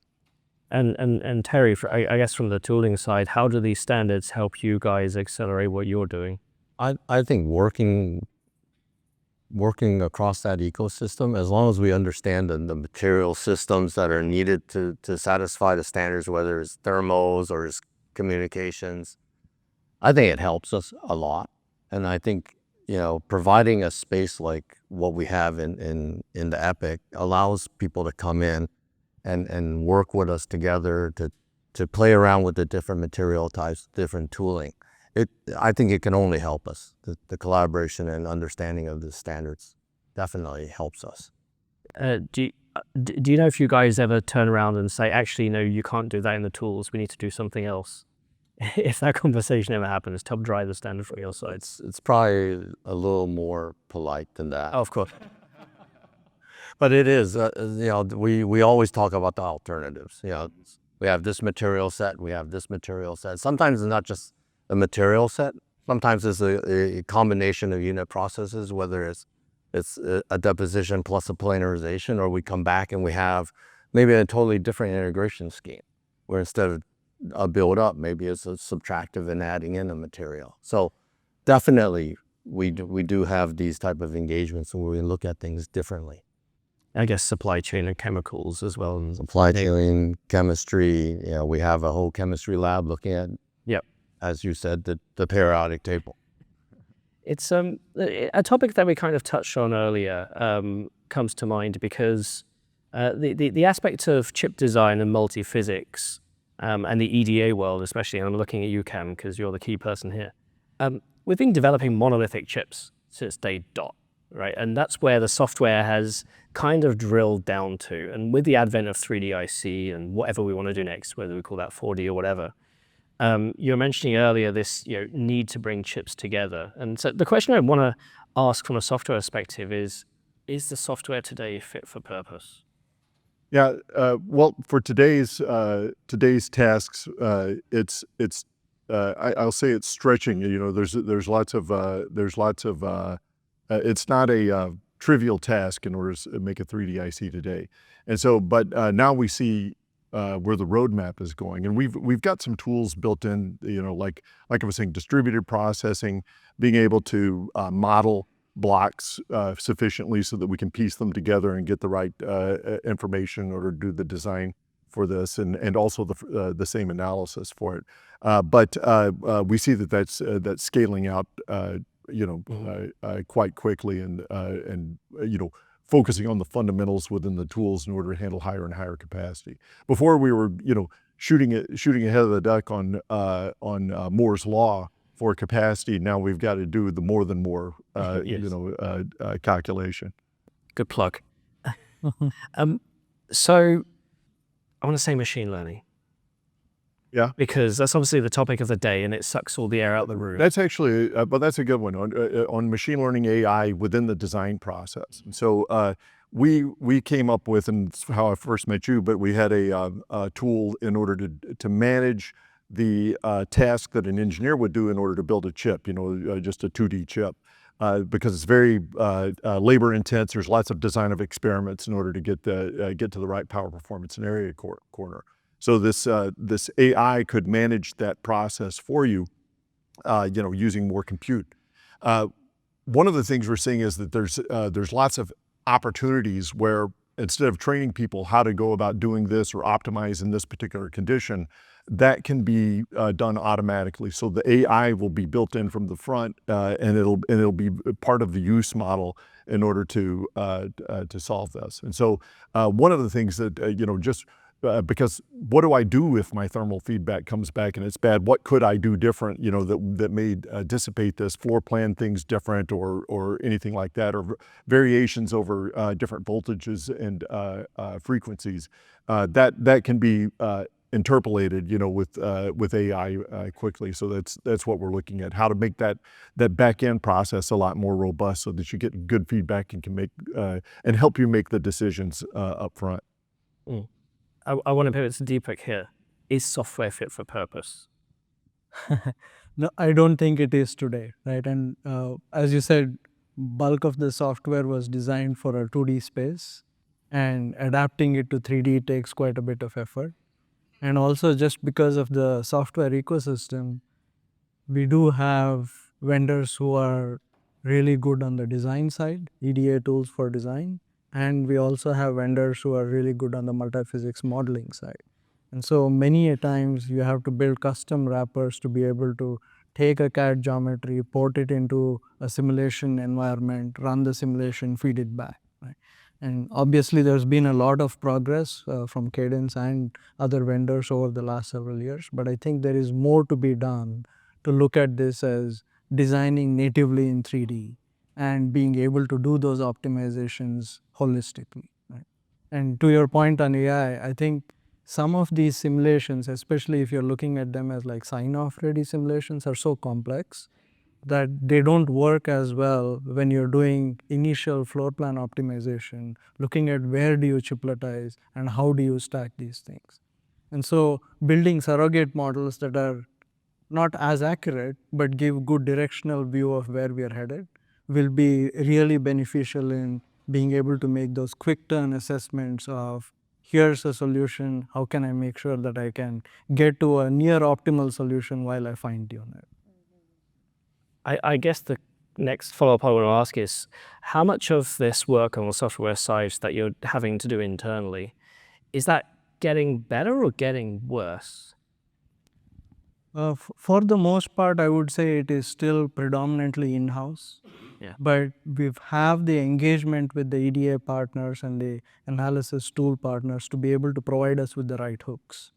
And Terry, I guess from the tooling side, how do these standards help you guys accelerate what you're doing? I think working across that ecosystem, as long as we understand the material systems that are needed to satisfy the standards, whether it's thermals or it's communications, I think it helps us a lot. And I think, providing a space like what we have in the EPIC allows people to come in and work with us together to play around with the different material types, different tooling. I think it can only help us. The collaboration and understanding of the standards definitely helps us. Do you know if you guys ever turn around and say, actually, no, you can't do that in the tools, we need to do something else? If that conversation ever happens, to help drive the standard from your side. It's probably a little more polite than that. Oh, of course. But it is, we always talk about the alternatives. We have this material set, we have this material set. Sometimes it's not just a material set. Sometimes it's a combination of unit processes, whether it's a deposition plus a planarization, or we come back and we have maybe a totally different integration scheme, where instead of a build up, maybe it's a subtractive and adding in a material. So definitely we do have these type of engagements where we look at things differently. I guess supply chain and chemicals as well. And supply chain, chemistry, we have a whole chemistry lab looking at, as you said, the periodic table. It's a topic that we kind of touched on earlier comes to mind because the aspect of chip design and multi-physics and the EDA world especially, and I'm looking at you, Kam, because you're the key person here. We've been developing monolithic chips since day dot, right? And that's where the software has kind of drilled down to. And with the advent of 3D IC and whatever we want to do next, whether we call that 4D or whatever, you were mentioning earlier this need to bring chips together. And so the question I want to ask from a software perspective is the software today fit for purpose? Yeah, well, for today's tasks, I'll say it's stretching. There's lots of it's not a trivial task in order to make a 3D IC today. And so, but now we see where the roadmap is going, and we've got some tools built in. Like I was saying, distributed processing, being able to model blocks sufficiently so that we can piece them together and get the right information in order to do the design for this, and also the same analysis for it. But we see that's scaling out, quite quickly, and focusing on the fundamentals within the tools in order to handle higher and higher capacity. Before we were, shooting ahead of the duck on Moore's law for capacity. Now we've got to do the more than more, calculation. Good plug. So I want to say machine learning. Yeah. Because that's obviously the topic of the day, and it sucks all the air out of the room. That's actually, but that's a good one on machine learning AI within the design process. And so we came up with, and it's how I first met you, but we had a tool in order to manage the task that an engineer would do in order to build a chip, just a 2D chip. Because it's very labor intense. There's lots of design of experiments in order to get to the right power performance and area corner. So this AI could manage that process for you, using more compute. One of the things we're seeing is that there's lots of opportunities where instead of training people how to go about doing this or optimize in this particular condition, that can be done automatically. So the AI will be built in from the front, and it'll be part of the use model in order to solve this. And so one of the things that because what do I do if my thermal feedback comes back and it's bad? What could I do different, that may dissipate this, floor plan things different or anything like that, or variations over different voltages and frequencies. That can be interpolated, with AI quickly. So that's what we're looking at, how to make that back end process a lot more robust so that you get good feedback and can make and help you make the decisions up front. Mm. I want to pivot to Deepak here. Is software fit for purpose? No, I don't think it is today, right? And as you said, bulk of the software was designed for a 2D space, and adapting it to 3D takes quite a bit of effort. And also, just because of the software ecosystem, we do have vendors who are really good on the design side, EDA tools for design, and we also have vendors who are really good on the multiphysics modeling side. And so many a times you have to build custom wrappers to be able to take a CAD geometry, port it into a simulation environment, run the simulation, feed it back, right? And obviously there's been a lot of progress from Cadence and other vendors over the last several years, but I think there is more to be done to look at this as designing natively in 3D and being able to do those optimizations holistically, right? And to your point on AI, I think some of these simulations, especially if you're looking at them as like sign-off ready simulations, are so complex that they don't work as well when you're doing initial floor plan optimization, looking at where do you chipletize and how do you stack these things. And so building surrogate models that are not as accurate but give good directional view of where we are headed will be really beneficial in being able to make those quick turn assessments of here's a solution, how can I make sure that I can get to a near optimal solution while I fine tune it. I guess the next follow-up I want to ask is, how much of this work on the software side that you're having to do internally, is that getting better or getting worse? For the most part, I would say it is still predominantly in-house. Yeah. But we have the engagement with the EDA partners and the analysis tool partners to be able to provide us with the right hooks.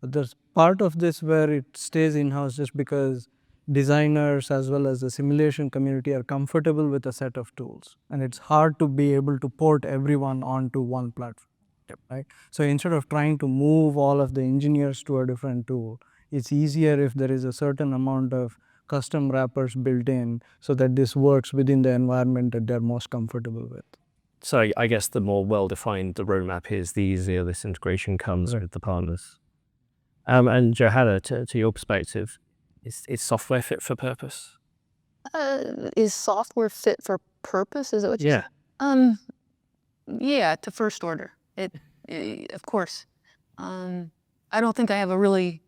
But there's part of this where it stays in-house just because designers as well as the simulation community are comfortable with a set of tools. And it's hard to be able to port everyone onto one platform, right? So instead of trying to move all of the engineers to a different tool, it's easier if there is a certain amount of custom wrappers built in so that this works within the environment that they're most comfortable with. So I guess the more well-defined the roadmap is, the easier this integration comes with the partners. And Johanna, to your perspective, is software fit for purpose? Is software fit for purpose? Is that what you said? Yeah, to first order. Of course. I don't think I have a really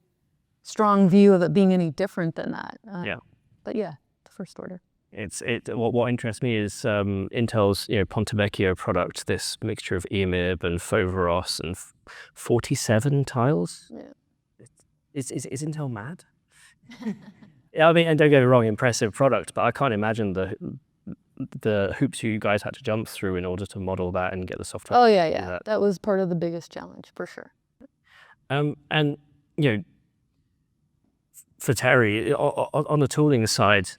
strong view of it being any different than that. But yeah, the first order. What interests me is Intel's Ponte Vecchio product, this mixture of EMIB and Foveros and 47 tiles. Yeah. Is Intel mad? I mean, and don't get me wrong, impressive product, but I can't imagine the hoops you guys had to jump through in order to model that and get the software. Oh yeah. That was part of the biggest challenge for sure. And for Terry, on the tooling side,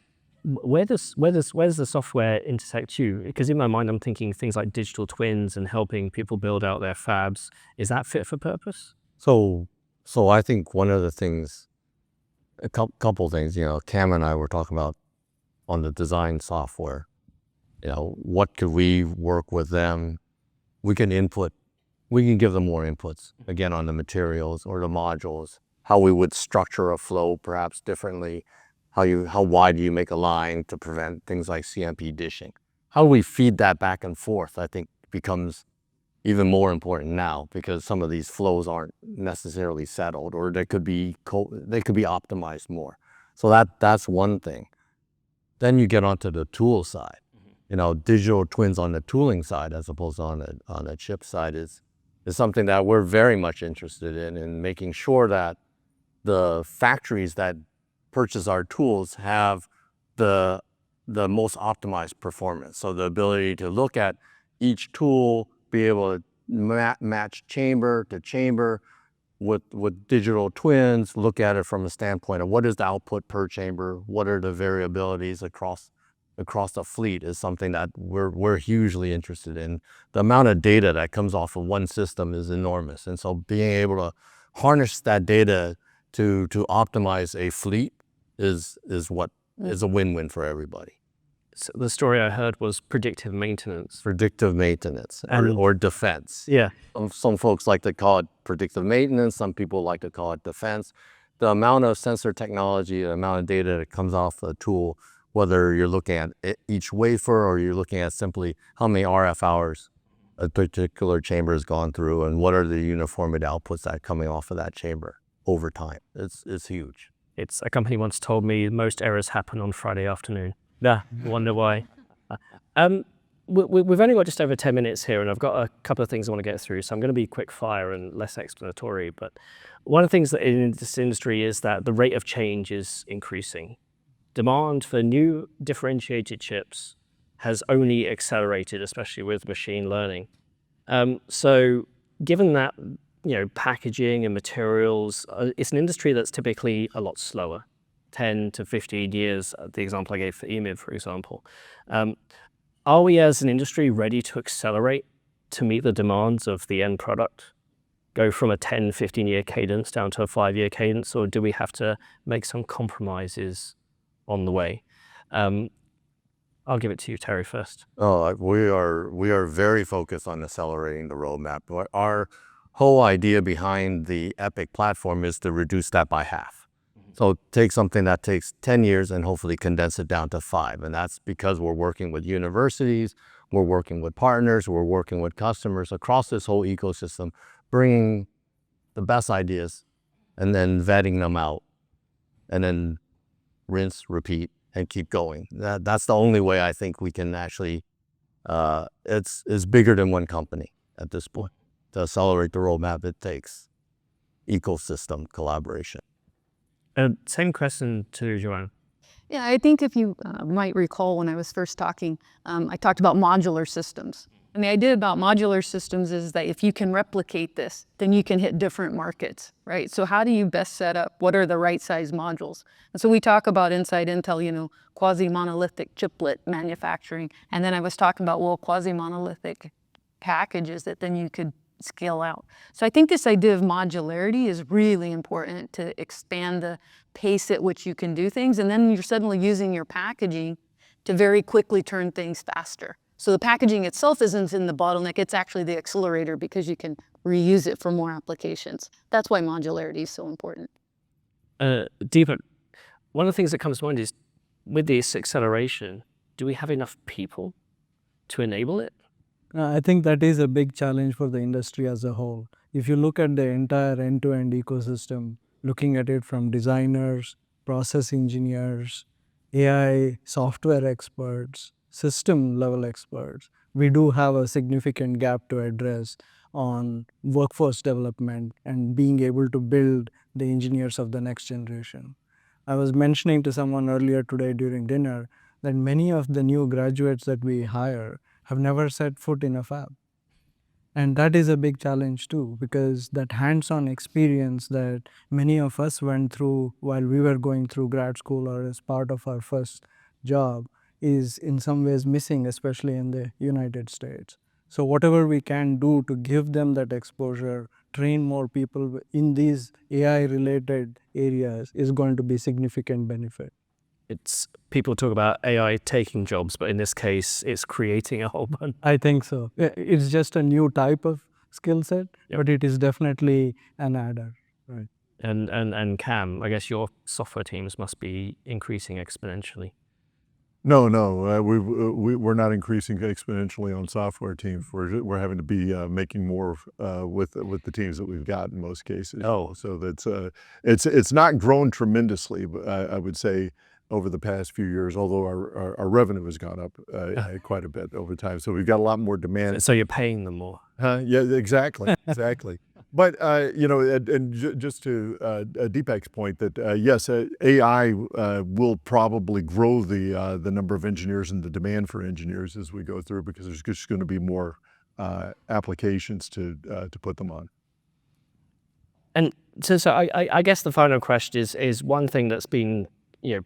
where does the software intersect you? Because in my mind, I'm thinking things like digital twins and helping people build out their fabs. Is that fit for purpose? So I think one of the things, a couple things, Cam and I were talking about on the design software, what could we work with them? We can give them more inputs, again, on the materials or the modules, how we would structure a flow perhaps differently, how wide do you make a line to prevent things like CMP dishing. How do we feed that back and forth, I think becomes even more important now, because some of these flows aren't necessarily settled, or they could be optimized more. So that's one thing. Then you get onto the tool side. Digital twins on the tooling side as opposed to on the chip side is something that we're very much interested in making sure that the factories that purchase our tools have the most optimized performance. So the ability to look at each tool, be able to match chamber to chamber with digital twins, look at it from a standpoint of what is the output per chamber, what are the variabilities across the fleet is something that we're hugely interested in. The amount of data that comes off of one system is enormous. And so being able to harness that data to optimize a fleet is a win-win for everybody. So the story I heard was predictive maintenance. Predictive maintenance And- or defense. Yeah. Some folks like to call it predictive maintenance. Some people like to call it defense. The amount of sensor technology, the amount of data that comes off the tool, whether you're looking at each wafer or you're looking at simply how many RF hours a particular chamber has gone through and what are the uniformity outputs that are coming off of that chamber over time. It's huge. A company once told me most errors happen on Friday afternoon. Yeah, wonder why. We've only got just over 10 minutes here, and I've got a couple of things I want to get through, so I'm going to be quick fire and less explanatory. But one of the things that in this industry is that the rate of change is increasing. Demand for new differentiated chips has only accelerated, especially with machine learning. So given that, packaging and materials, it's an industry that's typically a lot slower, 10 to 15 years, the example I gave for EMIB, for example. Are we as an industry ready to accelerate to meet the demands of the end product? Go from a 10, 15-year cadence down to a 5-year cadence, or do we have to make some compromises on the way? I'll give it to you, Terry, first. Oh, we are very focused on accelerating the roadmap. Our whole idea behind the EPIC platform is to reduce that by half. So take something that takes 10 years and hopefully condense it down to 5. And that's because we're working with universities, we're working with partners, we're working with customers across this whole ecosystem, bringing the best ideas and then vetting them out and then rinse, repeat, and keep going. That's the only way I think we can actually, it's bigger than one company at this point. To accelerate the roadmap, it takes ecosystem collaboration. Same question to Johanna. Yeah, I think if you might recall when I was first talking, I talked about modular systems. And the idea about modular systems is that if you can replicate this, then you can hit different markets, right? So how do you best set up? What are the right size modules? And so we talk about inside Intel, quasi-monolithic chiplet manufacturing. And then I was talking about, quasi-monolithic packages that then you could scale out. So I think this idea of modularity is really important to expand the pace at which you can do things. And then you're suddenly using your packaging to very quickly turn things faster. So the packaging itself isn't in the bottleneck, it's actually the accelerator because you can reuse it for more applications. That's why modularity is so important. Deepak, one of the things that comes to mind is with this acceleration, do we have enough people to enable it? I think that is a big challenge for the industry as a whole. If you look at the entire end-to-end ecosystem, looking at it from designers, process engineers, AI software experts, system level experts, we do have a significant gap to address on workforce development and being able to build the engineers of the next generation. I was mentioning to someone earlier today during dinner that many of the new graduates that we hire have never set foot in a fab. And that is a big challenge too, because that hands-on experience that many of us went through while we were going through grad school or as part of our first job is in some ways missing, especially in the United States. So whatever we can do to give them that exposure, train more people in these AI-related areas is going to be significant benefit. It's people talk about AI taking jobs, but in this case, it's creating a whole bunch. I think so. It's just a new type of skill set, but it is definitely an adder. Right. And Cam, I guess your software teams must be increasing exponentially. No, we're not increasing exponentially on software teams. We're having to be making more with the teams that we've got in most cases. Oh. So that's it's not grown tremendously, but I would say over the past few years, although our revenue has gone up quite a bit over time. So we've got a lot more demand. So you're paying them more. Yeah, exactly, exactly. But you know, and just to Deepak's point, that yes, AI will probably grow the number of engineers and the demand for engineers as we go through, because there's just going to be more applications to put them on. And so I guess the final question is one thing that's been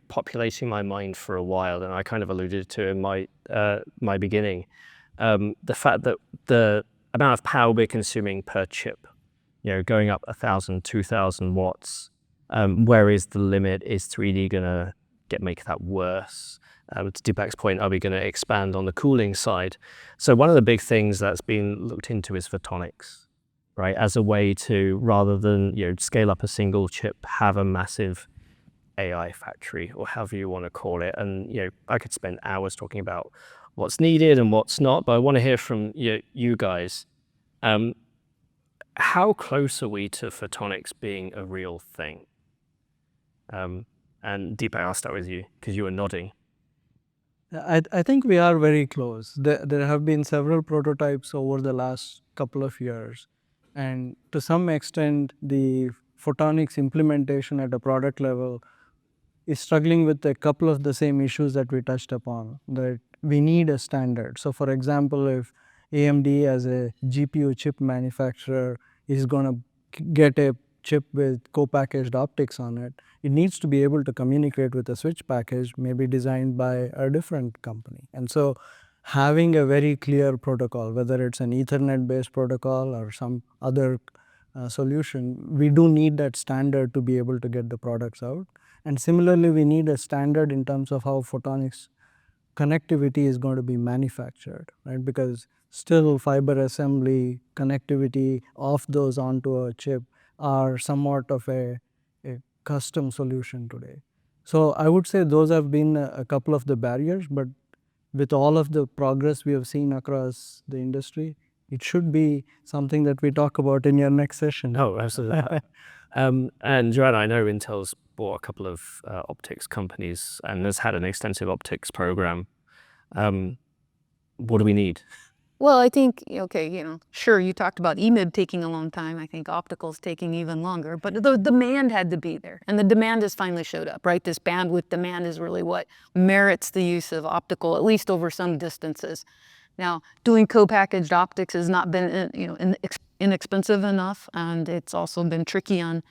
populating my mind for a while, and I kind of alluded to in my beginning, the fact that the amount of power we're consuming per chip, going up 1,000, 2,000 watts. Where is the limit? Is 3D gonna make that worse? To Deepak's point, are we going to expand on the cooling side? So one of the big things that's been looked into is photonics, right? As a way to, rather than scale up a single chip, have a massive AI factory, or however you want to call it. And I could spend hours talking about what's needed and what's not, but I want to hear from you guys. How close are we to photonics being a real thing? And Deepak, I'll start with you because you were nodding. I think we are very close. There have been several prototypes over the last couple of years, and to some extent the photonics implementation at a product level is struggling with a couple of the same issues that we touched upon, that we need a standard. So for example, if AMD as a GPU chip manufacturer is going to get a chip with co-packaged optics on it, it needs to be able to communicate with a switch package maybe designed by a different company. And so having a very clear protocol, whether it's an Ethernet based protocol or some other solution, we do need that standard to be able to get the products out. And similarly, we need a standard in terms of how photonics connectivity is going to be manufactured, right? Because still fiber assembly, connectivity of those onto a chip are somewhat of a custom solution today. So I would say those have been a couple of the barriers, but with all of the progress we have seen across the industry, it should be something that we talk about in your next session. Oh, absolutely. And Johanna, I know Intel's bought a couple of optics companies and has had an extensive optics program. What do we need? Well, I think, okay, sure, you talked about EMIB taking a long time. I think optical's taking even longer, but the demand had to be there, and the demand has finally showed up, right? This bandwidth demand is really what merits the use of optical, at least over some distances. Now, doing co-packaged optics has not been, inexpensive enough, and it's also been tricky on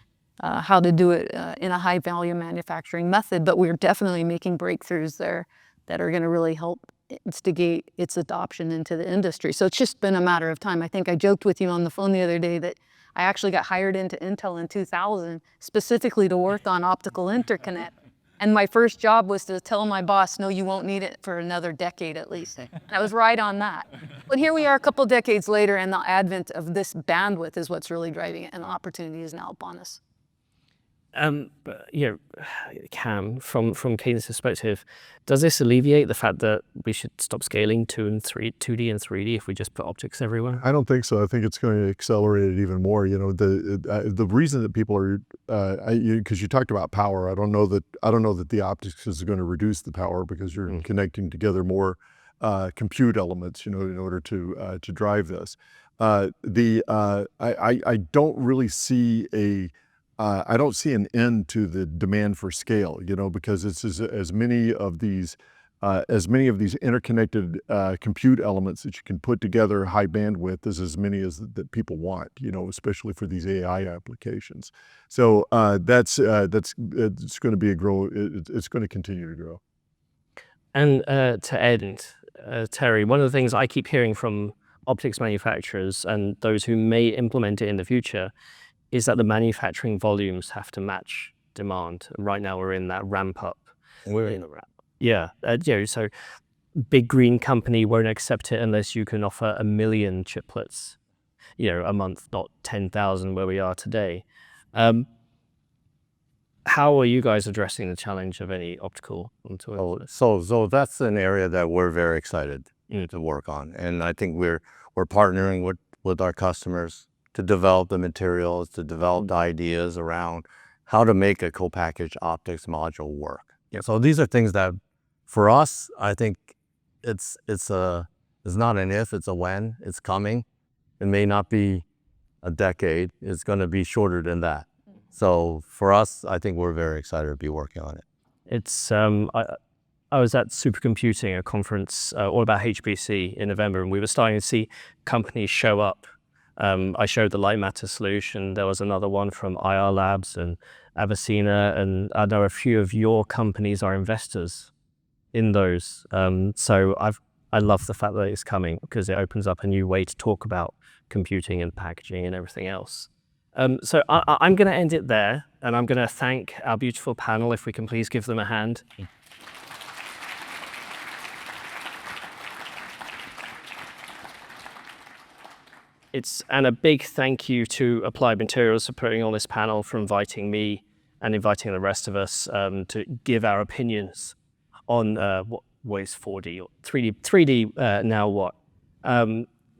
how to do it in a high-value manufacturing method, but we're definitely making breakthroughs there that are going to really help instigate its adoption into the industry. So it's just been a matter of time. I think I joked with you on the phone the other day that I actually got hired into Intel in 2000 specifically to work on optical interconnect. And my first job was to tell my boss, no, you won't need it for another decade at least. And I was right on that. But here we are a couple decades later, and the advent of this bandwidth is what's really driving it, and the opportunity is now upon us. Cam, from Cadence's perspective, does this alleviate the fact that we should stop scaling 2D and 3D if we just put optics everywhere? I don't think so. I think it's going to accelerate it even more. The reason that people are, because you talked about power, I don't know that the optics is going to reduce the power, because you're connecting together more compute elements, in order to drive this. I don't really see I don't see an end to the demand for scale, because it's as many of these as many of these interconnected compute elements that you can put together high bandwidth as many as that people want, especially for these AI applications. So that's it's going to be it's going to continue to grow. And to end, Terry, one of the things I keep hearing from optics manufacturers and those who may implement it in the future is that the manufacturing volumes have to match demand. Right now we're in that ramp up. We're in a wrap. Yeah, so big green company won't accept it unless you can offer 1 million chiplets, a month, not 10,000 where we are today. How are you guys addressing the challenge of any optical? So that's an area that we're very excited to work on, and I think we're partnering with our customers to develop the materials, to develop the ideas around how to make a co-packaged optics module work. Yeah, so these are things that, for us, I think it's not an if, it's a when. It's coming. It may not be a decade. It's going to be shorter than that. So for us, I think we're very excited to be working on it. It's I was at Supercomputing, a conference all about HPC in November, and we were starting to see companies show up. I showed the light matter solution. There was another one from IR Labs and Avicina, and I know a few of your companies are investors in those. So I love the fact that it's coming because it opens up a new way to talk about computing and packaging and everything else. So I'm going to end it there, and I'm going to thank our beautiful panel, if we can please give them a hand. And a big thank you to Applied Materials for putting on this panel, for inviting me and inviting the rest of us to give our opinions on what is 4D or 3D now what.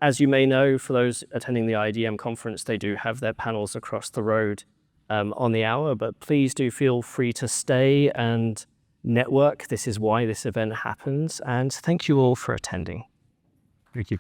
As you may know, for those attending the IEDM conference, they do have their panels across the road on the hour, but please do feel free to stay and network. This is why this event happens, and thank you all for attending. Thank you.